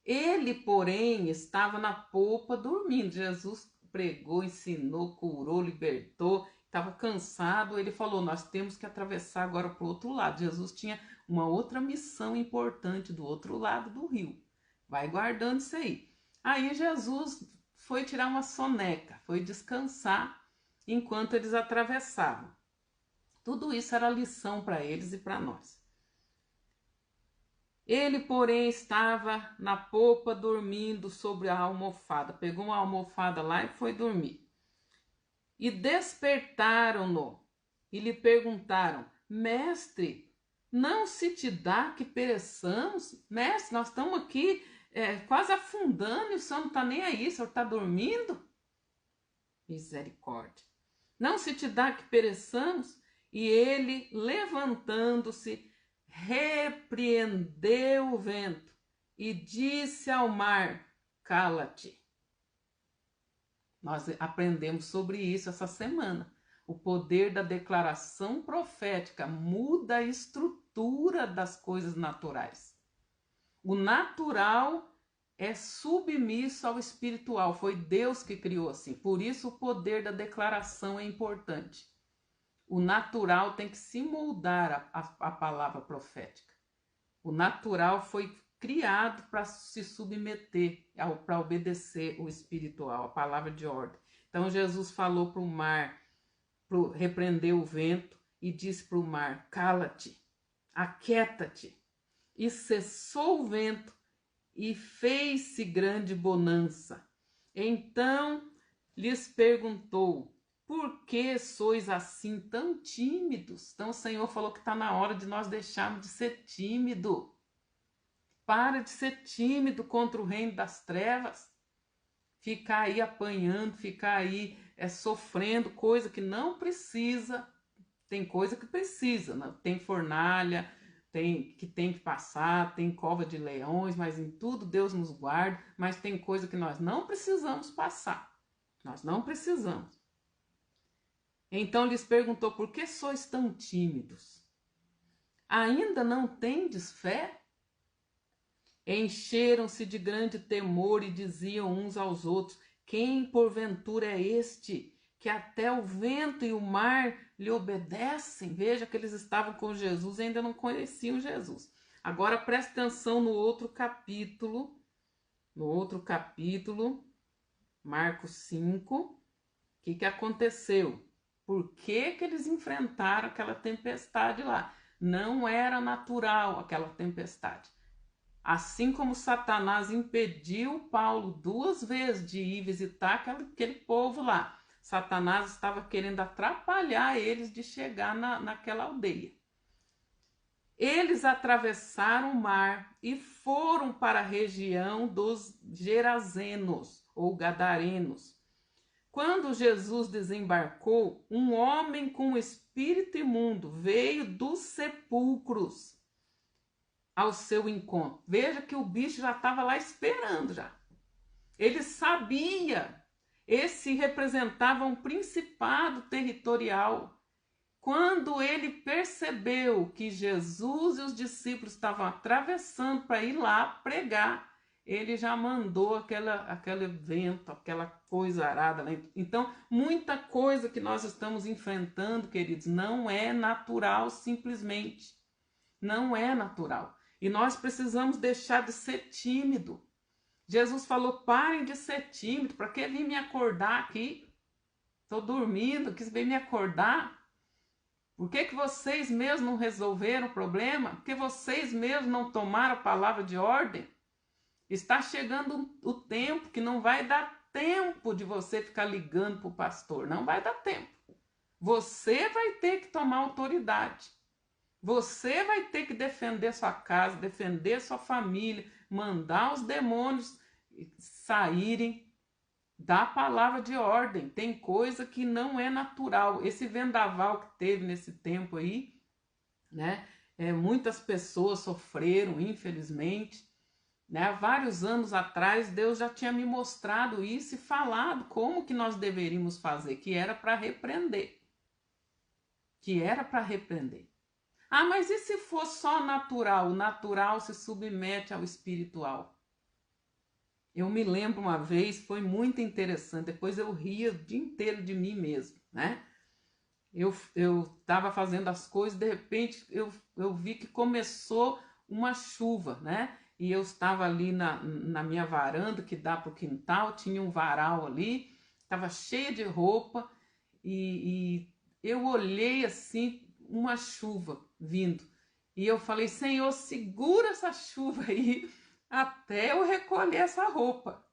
Ele, porém, estava na popa dormindo. Jesus pregou, ensinou, curou, libertou, estava cansado. Ele falou, nós temos que atravessar agora para o outro lado. Jesus tinha uma outra missão importante do outro lado do rio. Vai guardando isso aí. Aí Jesus foi tirar uma soneca, foi descansar enquanto eles atravessavam. Tudo isso era lição para eles e para nós. Ele, porém, estava na popa dormindo sobre a almofada. Pegou uma almofada lá e foi dormir. e despertaram-no e lhe perguntaram: Mestre, não se te dá que pereçamos? Mestre, nós estamos aqui quase afundando e o senhor não está nem aí, o senhor está dormindo? Misericórdia. Não se te dá que pereçamos? E ele, levantando-se, repreendeu o vento e disse ao mar: cala-te. Nós aprendemos sobre isso essa semana. O poder da declaração profética muda a estrutura das coisas naturais. O natural é submisso ao espiritual. Foi Deus que criou assim. Por isso o poder da declaração é importante. O natural tem que se moldar à palavra profética. O natural foi criado para se submeter, para obedecer o espiritual, a palavra de ordem. Então Jesus falou para o mar, repreendeu o vento e disse para o mar: cala-te, aquieta-te. E cessou o vento e fez-se grande bonança. Então lhes perguntou: por que sois assim tão tímidos? Então o Senhor falou que está na hora de nós deixarmos de ser tímido. Para de ser tímido contra o reino das trevas. Ficar aí apanhando, ficar aí sofrendo coisa que não precisa. Tem coisa que precisa, né? Tem fornalha, tem que passar, tem cova de leões, mas em tudo Deus nos guarda. Mas tem coisa que nós não precisamos passar. Nós não precisamos. Então lhes perguntou: por que sois tão tímidos? Ainda não tendes fé? Encheram-se de grande temor e diziam uns aos outros: quem porventura é este, que até o vento e o mar lhe obedecem? Veja que eles estavam com Jesus e ainda não conheciam Jesus. Agora preste atenção no outro capítulo, Marcos 5, o que aconteceu? Por que eles enfrentaram aquela tempestade lá? Não era natural aquela tempestade. Assim como Satanás impediu Paulo 2 vezes de ir visitar aquele povo lá, Satanás estava querendo atrapalhar eles de chegar naquela aldeia. Eles atravessaram o mar e foram para a região dos Gerazenos ou Gadarenos. Quando Jesus desembarcou, um homem com espírito imundo veio dos sepulcros ao seu encontro. Veja que o bicho já estava lá esperando já. Ele sabia. Esse representava um principado territorial. Quando ele percebeu que Jesus e os discípulos estavam atravessando para ir lá pregar, ele já mandou aquele vento, aquela coisa arada. Então, muita coisa que nós estamos enfrentando, queridos, não é natural simplesmente. Não é natural. E nós precisamos deixar de ser tímido. Jesus falou: parem de ser tímido. Para que vir me acordar aqui? Estou dormindo, quis vir me acordar. Por que vocês mesmos não resolveram o problema? Por que vocês mesmos não tomaram a palavra de ordem? Está chegando o tempo que não vai dar tempo de você ficar ligando para o pastor. Não vai dar tempo. Você vai ter que tomar autoridade. Você vai ter que defender sua casa, defender sua família, mandar os demônios saírem da palavra de ordem. Tem coisa que não é natural. Esse vendaval que teve nesse tempo aí, né? Muitas pessoas sofreram, infelizmente. Né? Há vários anos atrás, Deus já tinha me mostrado isso e falado como que nós deveríamos fazer, que era para repreender. Ah, mas e se for só natural? O natural se submete ao espiritual. Eu me lembro uma vez, foi muito interessante, depois eu ria o dia inteiro de mim mesmo, né? Eu estava fazendo as coisas, de repente eu vi que começou uma chuva, né? E eu estava ali na minha varanda, que dá para o quintal, tinha um varal ali, estava cheia de roupa e eu olhei assim, uma chuva vindo. E eu falei: Senhor, segura essa chuva aí até eu recolher essa roupa.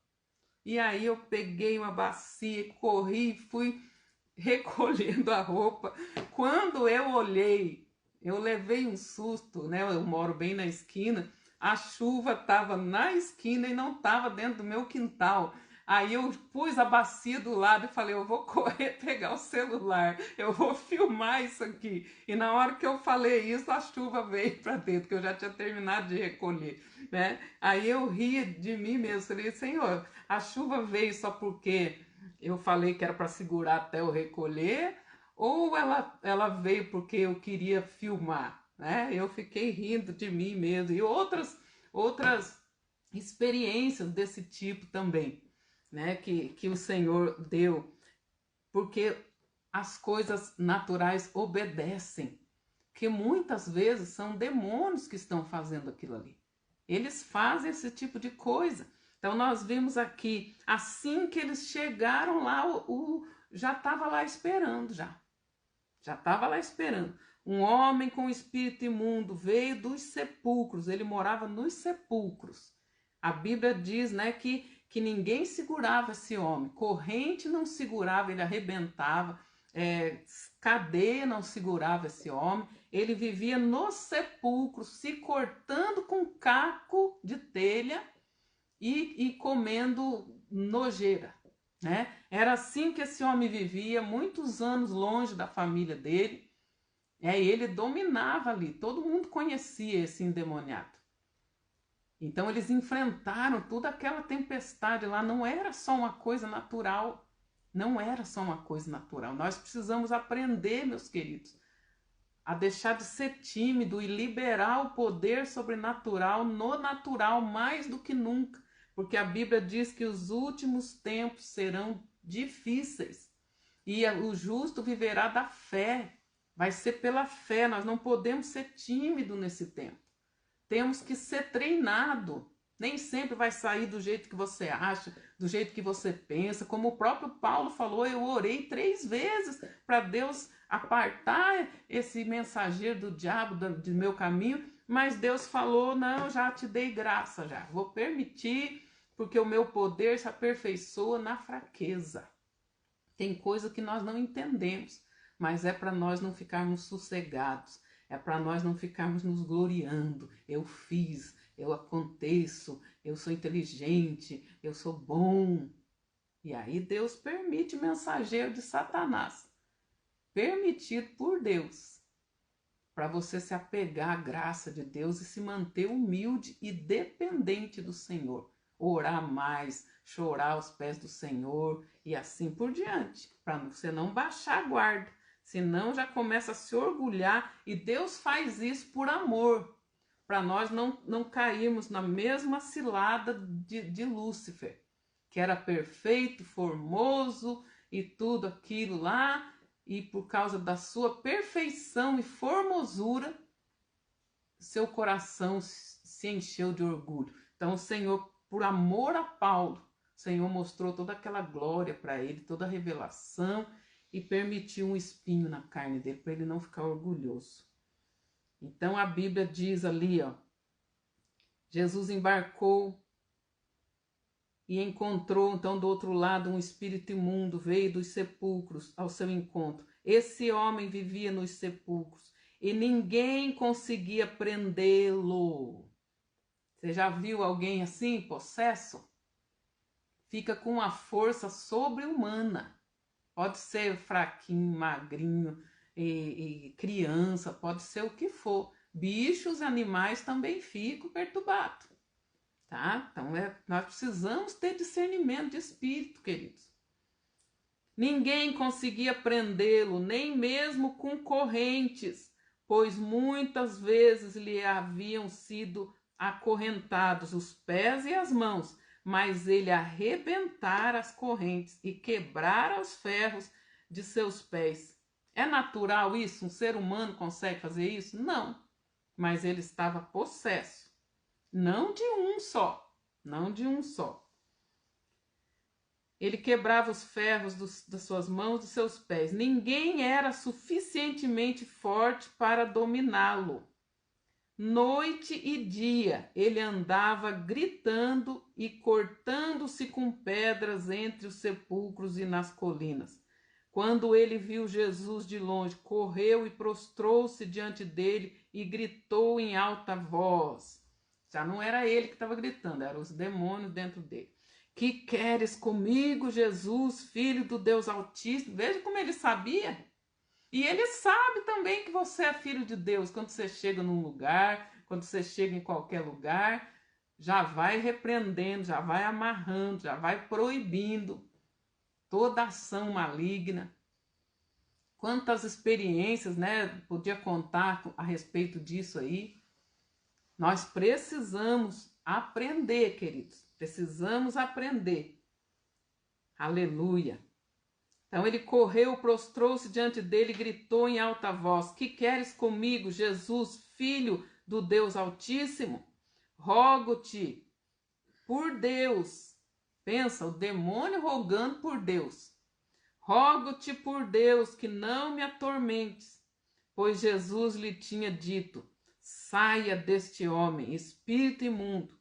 E aí eu peguei uma bacia, corri, fui recolhendo a roupa. Quando eu olhei, eu levei um susto, né? Eu moro bem na esquina, a chuva estava na esquina e não estava dentro do meu quintal. Aí eu pus a bacia do lado e falei, eu vou correr pegar o celular, eu vou filmar isso aqui. E na hora que eu falei isso, a chuva veio para dentro, que eu já tinha terminado de recolher, né? Aí eu ria de mim mesmo, falei, Senhor, a chuva veio só porque eu falei que era para segurar até eu recolher, ou ela veio porque eu queria filmar, né? Eu fiquei rindo de mim mesmo e outras experiências desse tipo também, né? Que o Senhor deu, porque as coisas naturais obedecem, que muitas vezes são demônios que estão fazendo aquilo ali. Eles fazem esse tipo de coisa. Então nós vimos aqui, assim que eles chegaram lá, já estava lá esperando, já estava lá esperando. Um homem com espírito imundo veio dos sepulcros, ele morava nos sepulcros. A Bíblia diz, né, que ninguém segurava esse homem, corrente não segurava, ele arrebentava, cadeia não segurava esse homem, ele vivia nos sepulcros, se cortando com caco de telha e comendo nojeira, né? Era assim que esse homem vivia, muitos anos longe da família dele, e ele dominava ali, todo mundo conhecia esse endemoniado. Então eles enfrentaram toda aquela tempestade lá, não era só uma coisa natural, não era só uma coisa natural. Nós precisamos aprender, meus queridos, a deixar de ser tímido e liberar o poder sobrenatural no natural mais do que nunca, porque a Bíblia diz que os últimos tempos serão difíceis e o justo viverá da fé, vai ser pela fé, nós não podemos ser tímidos nesse tempo. Temos que ser treinado. Nem sempre vai sair do jeito que você acha, do jeito que você pensa. Como o próprio Paulo falou, eu orei 3 vezes para Deus apartar esse mensageiro do diabo do meu caminho, mas Deus falou, não, já te dei graça já. Vou permitir, porque o meu poder se aperfeiçoa na fraqueza. Tem coisa que nós não entendemos, mas é para nós não ficarmos sossegados. É para nós não ficarmos nos gloriando. Eu fiz, eu aconteço, eu sou inteligente, eu sou bom. E aí Deus permite mensageiro de Satanás, permitido por Deus, para você se apegar à graça de Deus e se manter humilde e dependente do Senhor. Orar mais, chorar aos pés do Senhor e assim por diante, para você não baixar a guarda. Senão já começa a se orgulhar, e Deus faz isso por amor, para nós não cairmos na mesma cilada de Lúcifer, que era perfeito, formoso e tudo aquilo lá, e por causa da sua perfeição e formosura, seu coração se encheu de orgulho. Então o Senhor, por amor a Paulo, o Senhor mostrou toda aquela glória para ele, toda a revelação, e permitiu um espinho na carne dele, para ele não ficar orgulhoso. Então a Bíblia diz ali, ó, Jesus embarcou e encontrou, então, do outro lado, um espírito imundo, veio dos sepulcros ao seu encontro. Esse homem vivia nos sepulcros e ninguém conseguia prendê-lo. Você já viu alguém assim, possesso? Fica com uma força sobre-humana. Pode ser fraquinho, magrinho, e criança, pode ser o que for. Bichos, animais também ficam perturbados. Tá? Então nós precisamos ter discernimento de espírito, queridos. Ninguém conseguia prendê-lo, nem mesmo com correntes, pois muitas vezes lhe haviam sido acorrentados os pés e as mãos, mas ele arrebentara as correntes e quebrara os ferros de seus pés. É natural isso? Um ser humano consegue fazer isso? Não. Mas ele estava possesso. Não de um só. Não de um só. Ele quebrava os ferros das suas mãos, dos seus pés. Ninguém era suficientemente forte para dominá-lo. Noite e dia ele andava gritando e cortando-se com pedras entre os sepulcros e nas colinas. Quando ele viu Jesus de longe, correu e prostrou-se diante dele e gritou em alta voz. Já não era ele que estava gritando, eram os demônios dentro dele. Que queres comigo, Jesus, filho do Deus Altíssimo? Veja como ele sabia. E ele sabe também que você é filho de Deus. Quando você chega num lugar, quando você chega em qualquer lugar, já vai repreendendo, já vai amarrando, já vai proibindo toda ação maligna. Quantas experiências, né, podia contar a respeito disso aí. Nós precisamos aprender, queridos. Precisamos aprender. Aleluia. Então ele correu, prostrou-se diante dele e gritou em alta voz: Que queres comigo, Jesus, filho do Deus Altíssimo? Rogo-te por Deus. Pensa, o demônio rogando por Deus. Rogo-te por Deus que não me atormentes, pois Jesus lhe tinha dito: Saia deste homem, espírito imundo.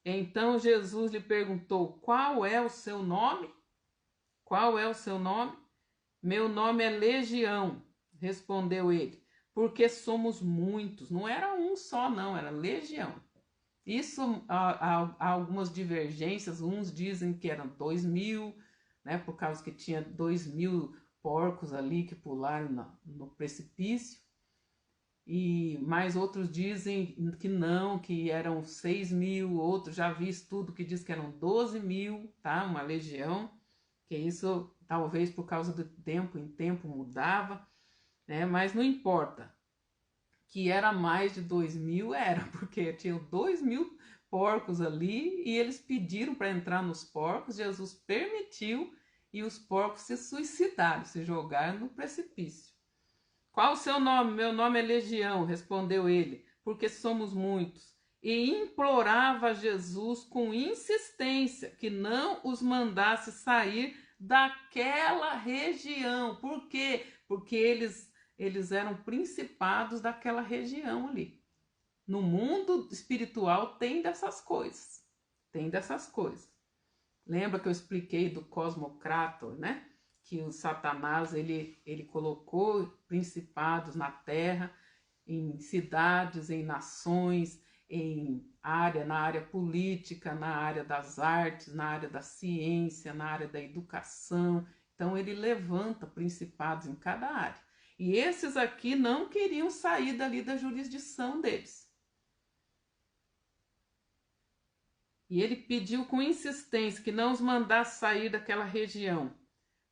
Então Jesus lhe perguntou: Qual é o seu nome? Qual é o seu nome? Meu nome é Legião, respondeu ele, porque somos muitos. Não era um só, não, era legião. Isso há algumas divergências, uns dizem que eram 2.000, né, por causa que tinha 2.000 porcos ali que pularam no precipício, e mais outros dizem que não, que eram 6.000, outros já vi estudo que diz que eram 12.000, tá, uma legião, que isso talvez por causa do tempo em tempo mudava, né, mas não importa. Que era mais de 2.000, era, porque tinham 2.000 porcos ali e eles pediram para entrar nos porcos, Jesus permitiu e os porcos se suicidaram, se jogaram no precipício. Qual o seu nome? Meu nome é Legião, respondeu ele, porque somos muitos. E implorava a Jesus com insistência que não os mandasse sair daquela região. Por quê? Porque eles eram principados daquela região ali. No mundo espiritual tem dessas coisas. Tem dessas coisas. Lembra que eu expliquei do Cosmocrator, né? Que o Satanás, ele colocou principados na terra, em cidades, em nações, na área política, na área das artes, na área da ciência, na área da educação. Então ele levanta principados em cada área. E esses aqui não queriam sair dali da jurisdição deles. E ele pediu com insistência que não os mandasse sair daquela região.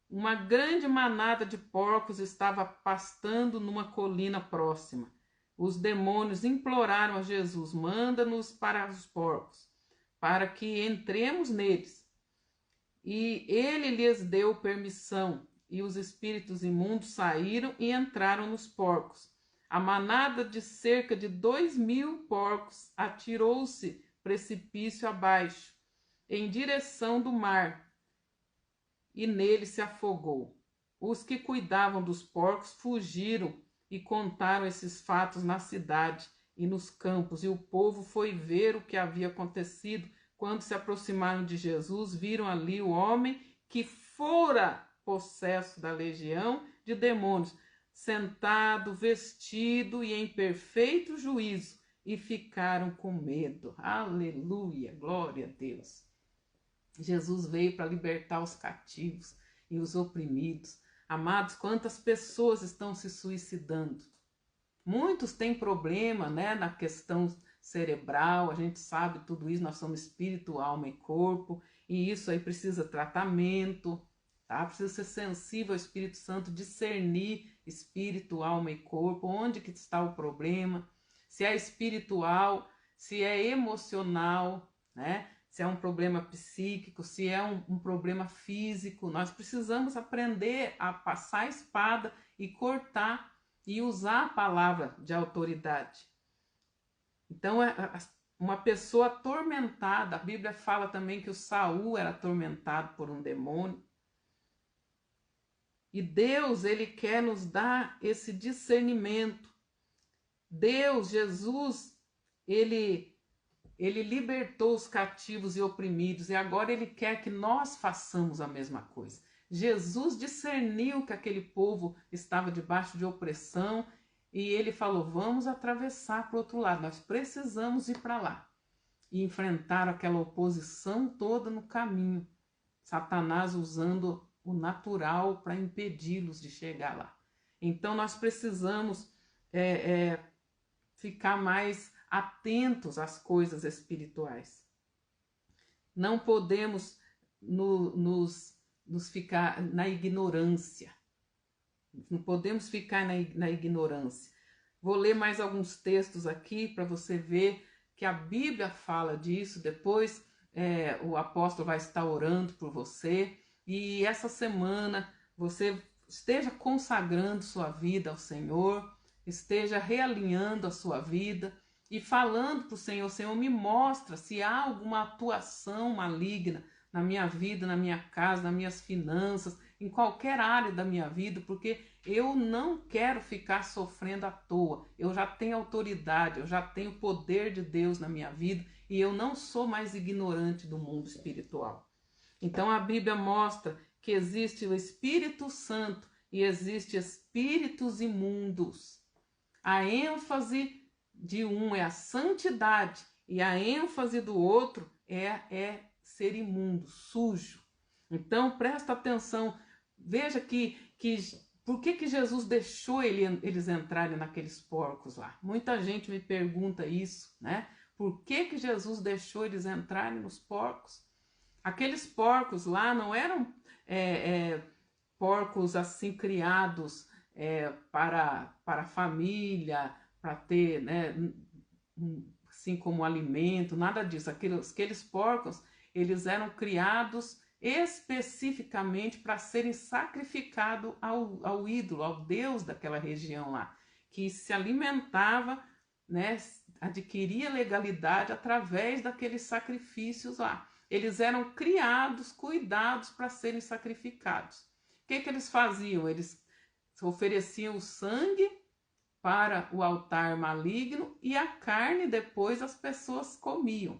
Uma grande manada de porcos estava pastando numa colina próxima. Os demônios imploraram a Jesus: manda-nos para os porcos, para que entremos neles. E ele lhes deu permissão, e os espíritos imundos saíram e entraram nos porcos. A manada de cerca de 2.000 porcos atirou-se precipício abaixo, em direção do mar, e nele se afogou. Os que cuidavam dos porcos fugiram e contaram esses fatos na cidade e nos campos, e o povo foi ver o que havia acontecido. Quando se aproximaram de Jesus, viram ali o homem que fora possesso da legião de demônios, sentado, vestido e em perfeito juízo, e ficaram com medo. Aleluia, glória a Deus. Jesus veio para libertar os cativos e os oprimidos. Amados, quantas pessoas estão se suicidando? Muitos têm problema, né, na questão cerebral, a gente sabe tudo isso, nós somos espírito, alma e corpo, e isso aí precisa tratamento, tá? Precisa ser sensível ao Espírito Santo, discernir espírito, alma e corpo, onde que está o problema, se é espiritual, se é emocional, né? Se é um problema psíquico, se é um problema físico. Nós precisamos aprender a passar a espada e cortar e usar a palavra de autoridade. Então, uma pessoa atormentada, a Bíblia fala também que o Saul era atormentado por um demônio. E Deus, ele quer nos dar esse discernimento. Deus, Jesus, ele libertou os cativos e oprimidos, e agora ele quer que nós façamos a mesma coisa. Jesus discerniu que aquele povo estava debaixo de opressão e ele falou: vamos atravessar para o outro lado, nós precisamos ir para lá. E enfrentar aquela oposição toda no caminho, Satanás usando o natural para impedi-los de chegar lá. Então nós precisamos ficar mais atentos às coisas espirituais. Não podemos nos ficar na ignorância. Não podemos ficar na ignorância. Vou ler mais alguns textos aqui para você ver que a Bíblia fala disso. Depois o apóstolo vai estar orando por você. E essa semana você esteja consagrando sua vida ao Senhor, esteja realinhando a sua vida e falando para o Senhor: Senhor, me mostra se há alguma atuação maligna na minha vida, na minha casa, nas minhas finanças, em qualquer área da minha vida, porque eu não quero ficar sofrendo à toa. Eu já tenho autoridade, eu já tenho o poder de Deus na minha vida e eu não sou mais ignorante do mundo espiritual. Então a Bíblia mostra que existe o Espírito Santo e existe espíritos imundos. A ênfase de um é a santidade e a ênfase do outro é ser imundo, sujo. Então presta atenção, veja por que Jesus deixou eles entrarem naqueles porcos lá. Muita gente me pergunta isso, né? Por que Jesus deixou eles entrarem nos porcos? Aqueles porcos lá não eram porcos assim criados para a família, para ter, né, assim como alimento, nada disso. Aqueles porcos, eles eram criados especificamente para serem sacrificados ao ídolo, ao Deus daquela região lá, que se alimentava, né, adquiria legalidade através daqueles sacrifícios lá. Eles eram criados, cuidados para serem sacrificados. O que eles faziam? Eles ofereciam o sangue para o altar maligno e a carne depois as pessoas comiam.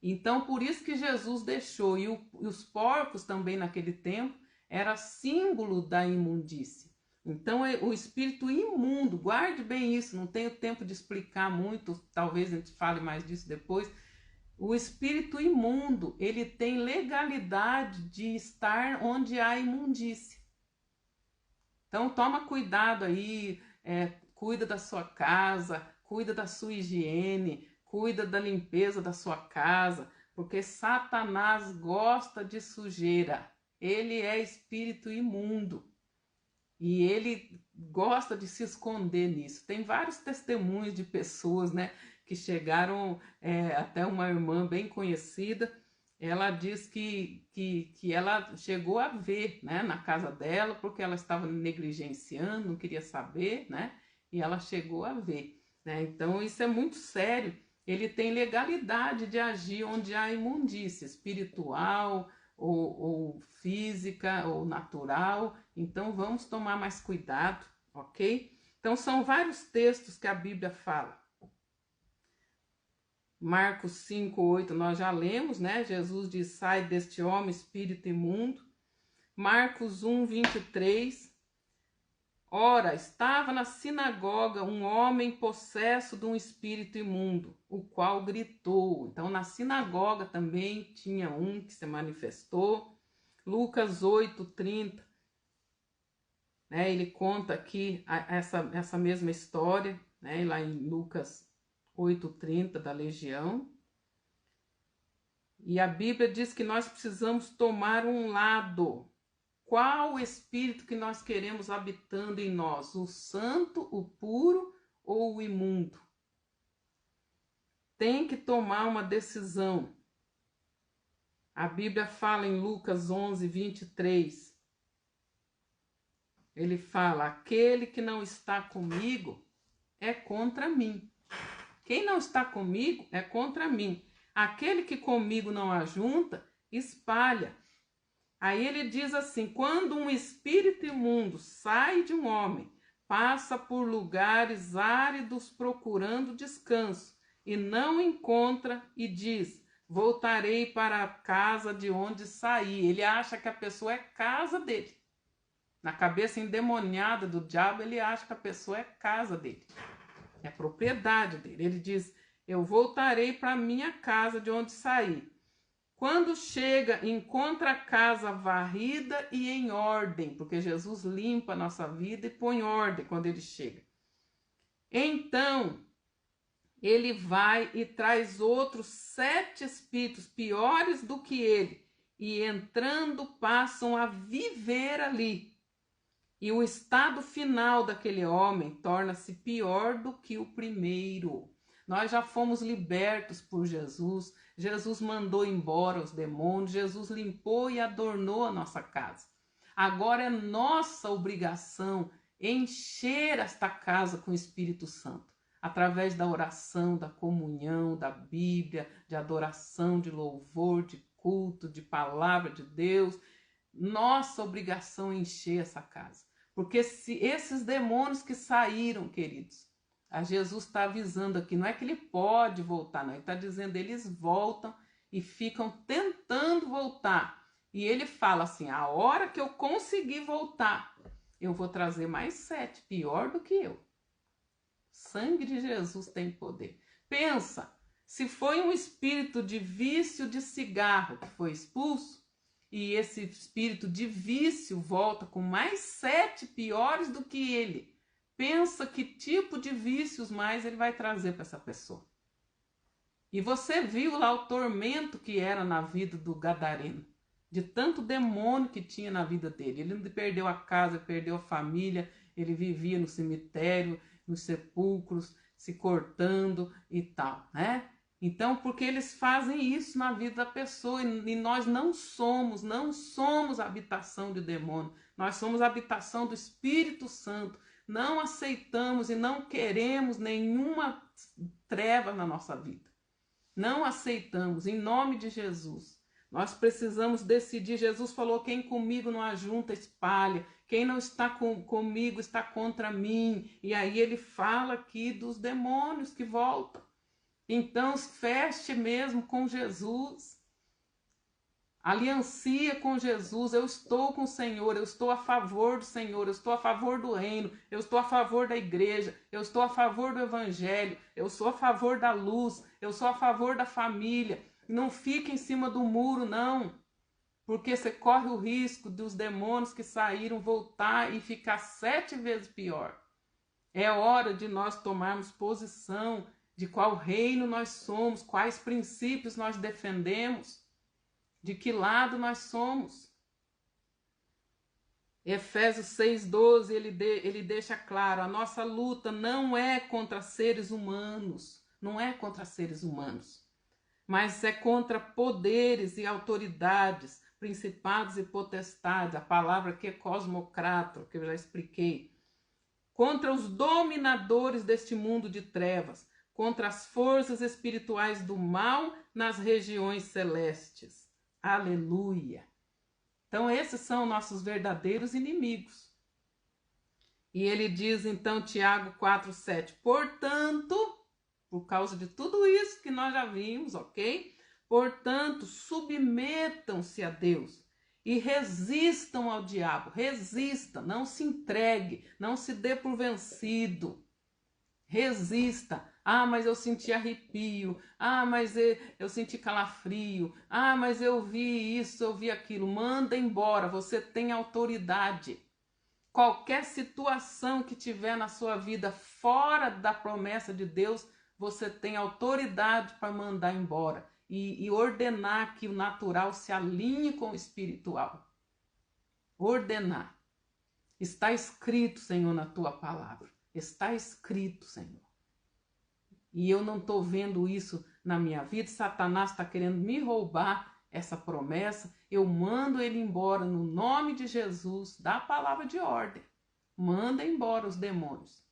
Então, por isso que Jesus deixou. E os porcos também naquele tempo era símbolo da imundície. Então, o espírito imundo, guarde bem isso, não tenho tempo de explicar muito, talvez a gente fale mais disso depois. O espírito imundo, ele tem legalidade de estar onde há imundície. Então, toma cuidado aí, cuida da sua casa, cuida da sua higiene, cuida da limpeza da sua casa, porque Satanás gosta de sujeira. Ele é espírito imundo. E ele gosta de se esconder nisso. Tem vários testemunhos de pessoas, né, que chegaram, até uma irmã bem conhecida, ela diz que ela chegou a ver, né, na casa dela, porque ela estava negligenciando, não queria saber, né, e ela chegou a ver, né? Então isso é muito sério. Ele tem legalidade de agir onde há imundícia espiritual, ou física, ou natural. Então vamos tomar mais cuidado, ok? Então são vários textos que a Bíblia fala. Marcos 5:8 nós já lemos, né? Jesus diz: sai deste homem, espírito imundo. Marcos 1:23. Ora, estava na sinagoga um homem possesso de um espírito imundo, o qual gritou. Então, na sinagoga também tinha um que se manifestou. Lucas 8:30, né, ele conta aqui essa mesma história, né, lá em Lucas 8:30 da legião. E a Bíblia diz que nós precisamos tomar um lado. Qual o espírito que nós queremos habitando em nós? O santo, o puro ou o imundo? Tem que tomar uma decisão. A Bíblia fala em Lucas 11:23. Ele fala: aquele que não está comigo é contra mim. Quem não está comigo é contra mim. Aquele que comigo não ajunta, espalha. Aí ele diz assim: quando um espírito imundo sai de um homem, passa por lugares áridos procurando descanso e não encontra e diz: voltarei para a casa de onde saí. Ele acha que a pessoa é casa dele. Na cabeça endemoniada do diabo, ele acha que a pessoa é casa dele. É propriedade dele. Ele diz, eu voltarei para a minha casa de onde saí. Quando chega, encontra a casa varrida e em ordem, porque Jesus limpa a nossa vida e põe ordem quando ele chega. Então, ele vai e traz outros 7 espíritos piores do que ele, e entrando passam a viver ali. E o estado final daquele homem torna-se pior do que o primeiro. Nós já fomos libertos por Jesus. Jesus mandou embora os demônios. Jesus limpou e adornou a nossa casa. Agora é nossa obrigação encher esta casa com o Espírito Santo, através da oração, da comunhão, da Bíblia, de adoração, de louvor, de culto, de palavra de Deus. Nossa obrigação é encher essa casa. Porque se esses demônios que saíram, queridos, a Jesus está avisando aqui, não é que ele pode voltar, não. Ele está dizendo, eles voltam e ficam tentando voltar. E ele fala assim, a hora que eu conseguir voltar, eu vou trazer mais 7, pior do que eu. O sangue de Jesus tem poder. Pensa, se foi um espírito de vício de cigarro que foi expulso, e esse espírito de vício volta com mais 7 piores do que ele. Pensa que tipo de vícios mais ele vai trazer para essa pessoa. E você viu lá o tormento que era na vida do gadareno, de tanto demônio que tinha na vida dele. Ele perdeu a casa, perdeu a família, ele vivia no cemitério, nos sepulcros, se cortando e tal, né? Então, porque eles fazem isso na vida da pessoa, e nós não somos habitação de demônio, nós somos habitação do Espírito Santo. Não aceitamos e não queremos nenhuma treva na nossa vida. Não aceitamos, em nome de Jesus. Nós precisamos decidir. Jesus falou, quem comigo não ajunta, espalha. Quem não está comigo está contra mim. E aí ele fala aqui dos demônios que voltam. Então, feche mesmo com Jesus. Aliancia com Jesus. Eu estou com o Senhor, eu estou a favor do Senhor, eu estou a favor do reino, eu estou a favor da igreja, eu estou a favor do evangelho, eu sou a favor da luz, eu sou a favor da família. Não fique em cima do muro, não, porque você corre o risco dos demônios que saíram voltar e ficar 7 vezes pior. É hora de nós tomarmos posição de qual reino nós somos, quais princípios nós defendemos, de que lado nós somos. Efésios 6,12, ele deixa claro, a nossa luta não é contra seres humanos, não é contra seres humanos, mas é contra poderes e autoridades, principados e potestades, a palavra aqui é cosmocrato, que eu já expliquei, contra os dominadores deste mundo de trevas, contra as forças espirituais do mal nas regiões celestes. Aleluia! Então, esses são nossos verdadeiros inimigos. E ele diz, então, Tiago 4,7, portanto, por causa de tudo isso que nós já vimos, ok? Portanto, submetam-se a Deus e resistam ao diabo. Resista, não se entregue, não se dê por vencido. Resista. Ah, mas eu senti arrepio. Ah, mas eu senti calafrio. Ah, mas eu vi isso, eu vi aquilo. Manda embora, você tem autoridade. Qualquer situação que tiver na sua vida fora da promessa de Deus, você tem autoridade para mandar embora e ordenar que o natural se alinhe com o espiritual. Ordenar. Está escrito, Senhor, na tua palavra. Está escrito, Senhor. E eu não estou vendo isso na minha vida. Satanás está querendo me roubar essa promessa. Eu mando ele embora no nome de Jesus. Dá a palavra de ordem. Manda embora os demônios.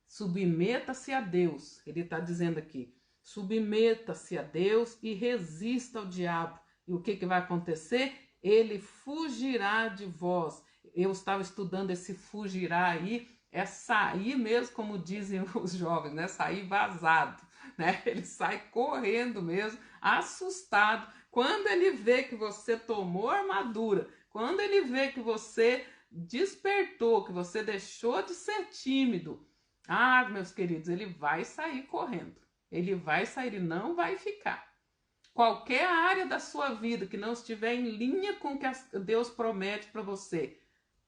Submeta-se a Deus. Ele está dizendo aqui. Submeta-se a Deus e resista ao diabo. E o que vai acontecer? Ele fugirá de vós. Eu estava estudando esse fugirá aí. É sair mesmo, como dizem os jovens, né? Sair vazado. né? Ele sai correndo mesmo, assustado. Quando ele vê que você tomou armadura, quando ele vê que você despertou, que você deixou de ser tímido, meus queridos, ele vai sair correndo. Ele vai sair e não vai ficar. Qualquer área da sua vida que não estiver em linha com o que Deus promete para você,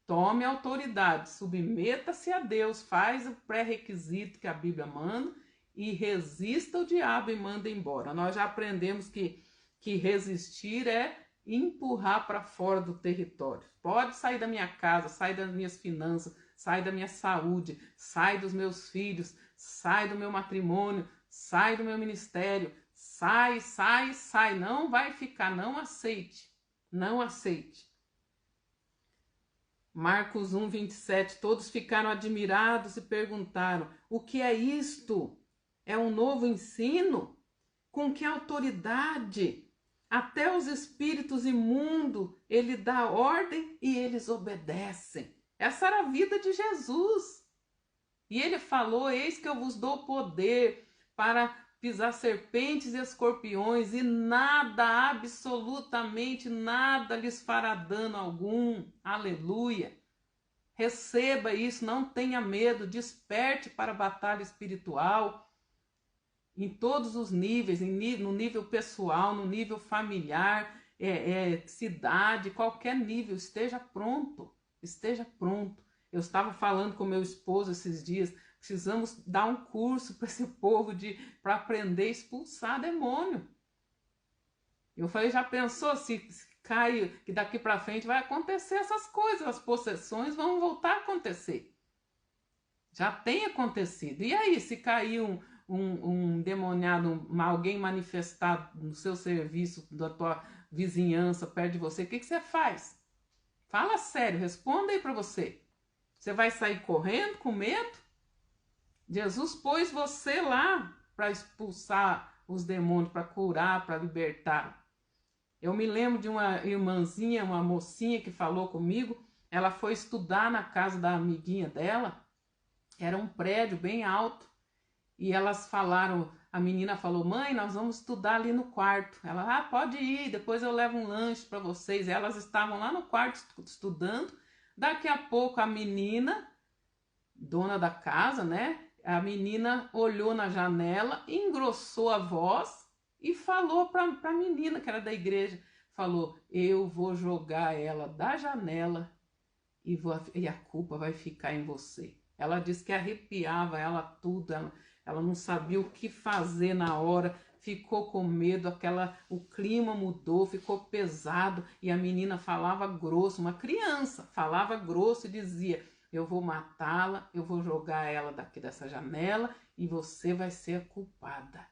tome autoridade, submeta-se a Deus, faz o pré-requisito que a Bíblia manda e resista ao diabo e manda embora. Nós já aprendemos que resistir é empurrar para fora do território. Pode sair da minha casa, sair das minhas finanças, sair da minha saúde, sai dos meus filhos, sai do meu matrimônio, sai do meu ministério, sai, sai, sai, não vai ficar, não aceite, não aceite. Marcos 1, 27, todos ficaram admirados e perguntaram, o que é isto? É um novo ensino? Com que autoridade? Até os espíritos imundos, ele dá ordem e eles obedecem. Essa era a vida de Jesus. E ele falou, eis que eu vos dou poder para pisar serpentes e escorpiões e nada, absolutamente nada lhes fará dano algum. Aleluia. Receba isso, não tenha medo, desperte para a batalha espiritual em todos os níveis, no nível pessoal, no nível familiar, cidade, qualquer nível, esteja pronto, esteja pronto. Eu estava falando com meu esposo esses dias, precisamos dar um curso para esse povo para aprender a expulsar demônio. Eu falei, já pensou se cai, que daqui para frente vai acontecer essas coisas, as possessões vão voltar a acontecer. Já tem acontecido. E aí, se cair um demoniado, alguém manifestado no seu serviço, da tua vizinhança, perto de você, o que você faz? Fala sério, responda aí para você. Você vai sair correndo com medo? Jesus pôs você lá para expulsar os demônios, para curar, para libertar. Eu me lembro de uma irmãzinha, uma mocinha que falou comigo, ela foi estudar na casa da amiguinha dela, era um prédio bem alto, e elas falaram, a menina falou, mãe, nós vamos estudar ali no quarto. Ela, pode ir, depois eu levo um lanche para vocês. E elas estavam lá no quarto estudando, daqui a pouco a menina, dona da casa, né? A menina olhou na janela, engrossou a voz e falou para a menina, que era da igreja, falou, eu vou jogar ela da janela e a culpa vai ficar em você. Ela disse que arrepiava ela tudo, ela não sabia o que fazer na hora, ficou com medo, o clima mudou, ficou pesado e a menina falava grosso, uma criança falava grosso e dizia, eu vou matá-la, eu vou jogar ela daqui dessa janela e você vai ser a culpada.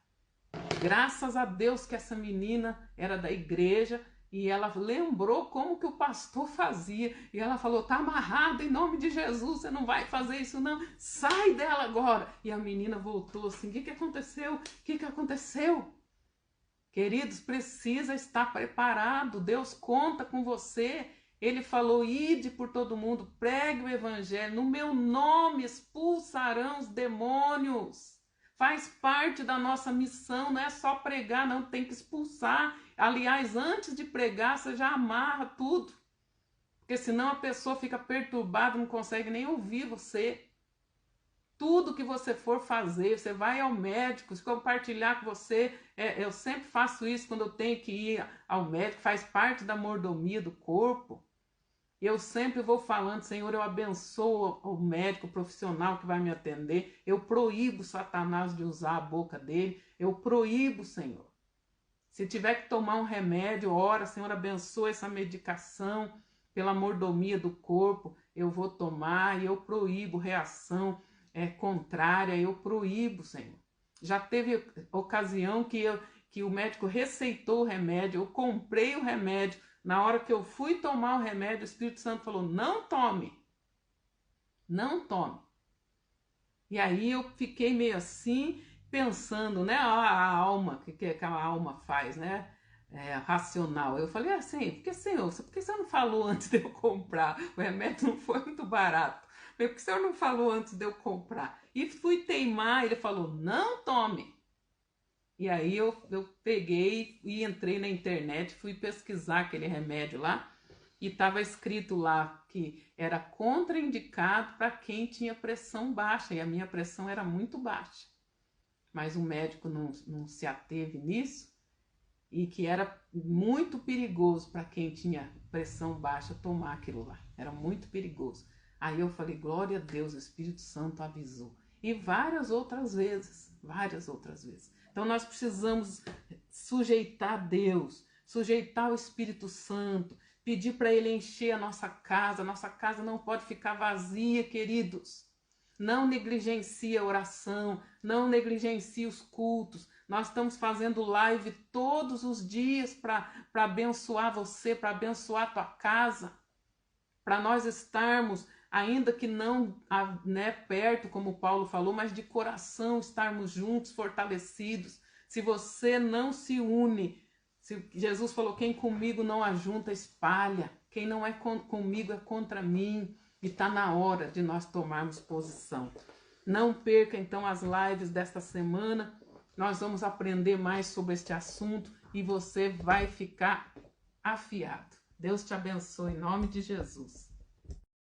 Graças a Deus que essa menina era da igreja e ela lembrou como que o pastor fazia e ela falou, tá amarrado em nome de Jesus, você não vai fazer isso não, sai dela agora. E a menina voltou assim, o que aconteceu? O que aconteceu? Queridos, precisa estar preparado, Deus conta com você. Ele falou, ide por todo mundo, pregue o evangelho, no meu nome expulsarão os demônios. Faz parte da nossa missão, não é só pregar, não, tem que expulsar. Aliás, antes de pregar, você já amarra tudo. Porque senão a pessoa fica perturbada, não consegue nem ouvir você. Tudo que você for fazer, você vai ao médico, se compartilhar com você, eu sempre faço isso quando eu tenho que ir ao médico, faz parte da mordomia do corpo. Eu sempre vou falando, Senhor, eu abençoo o médico o profissional que vai me atender, eu proíbo Satanás de usar a boca dele, eu proíbo, Senhor. Se tiver que tomar um remédio, ora, Senhor, abençoa essa medicação pela mordomia do corpo, eu vou tomar e eu proíbo reação contrária, eu proíbo, Senhor. Já teve ocasião que o médico receitou o remédio, eu comprei o remédio, na hora que eu fui tomar o remédio, o Espírito Santo falou, não tome, não tome. E aí eu fiquei meio assim, pensando, né, a alma, que a alma faz, né, racional. Eu falei assim, por que você não falou antes de eu comprar? O remédio não foi muito barato. Por que o senhor não falou antes de eu comprar? E fui teimar, ele falou, não tome. E aí eu peguei e entrei na internet, fui pesquisar aquele remédio lá, e estava escrito lá que era contraindicado para quem tinha pressão baixa, e a minha pressão era muito baixa. Mas o médico não se ateve nisso, e que era muito perigoso para quem tinha pressão baixa tomar aquilo lá. Era muito perigoso. Aí eu falei, glória a Deus, o Espírito Santo avisou. E várias outras vezes. Então nós precisamos sujeitar Deus, sujeitar o Espírito Santo, pedir para Ele encher a nossa casa. Nossa casa não pode ficar vazia, queridos. Não negligencie a oração, não negligencie os cultos. Nós estamos fazendo live todos os dias para abençoar você, para abençoar a tua casa, para nós estarmos, ainda que não perto, como Paulo falou, mas de coração estarmos juntos, fortalecidos. Se você não se une, Jesus falou, quem comigo não ajunta, espalha. Quem não é comigo é contra mim. E está na hora de nós tomarmos posição. Não perca então as lives desta semana. Nós vamos aprender mais sobre este assunto e você vai ficar afiado. Deus te abençoe em nome de Jesus.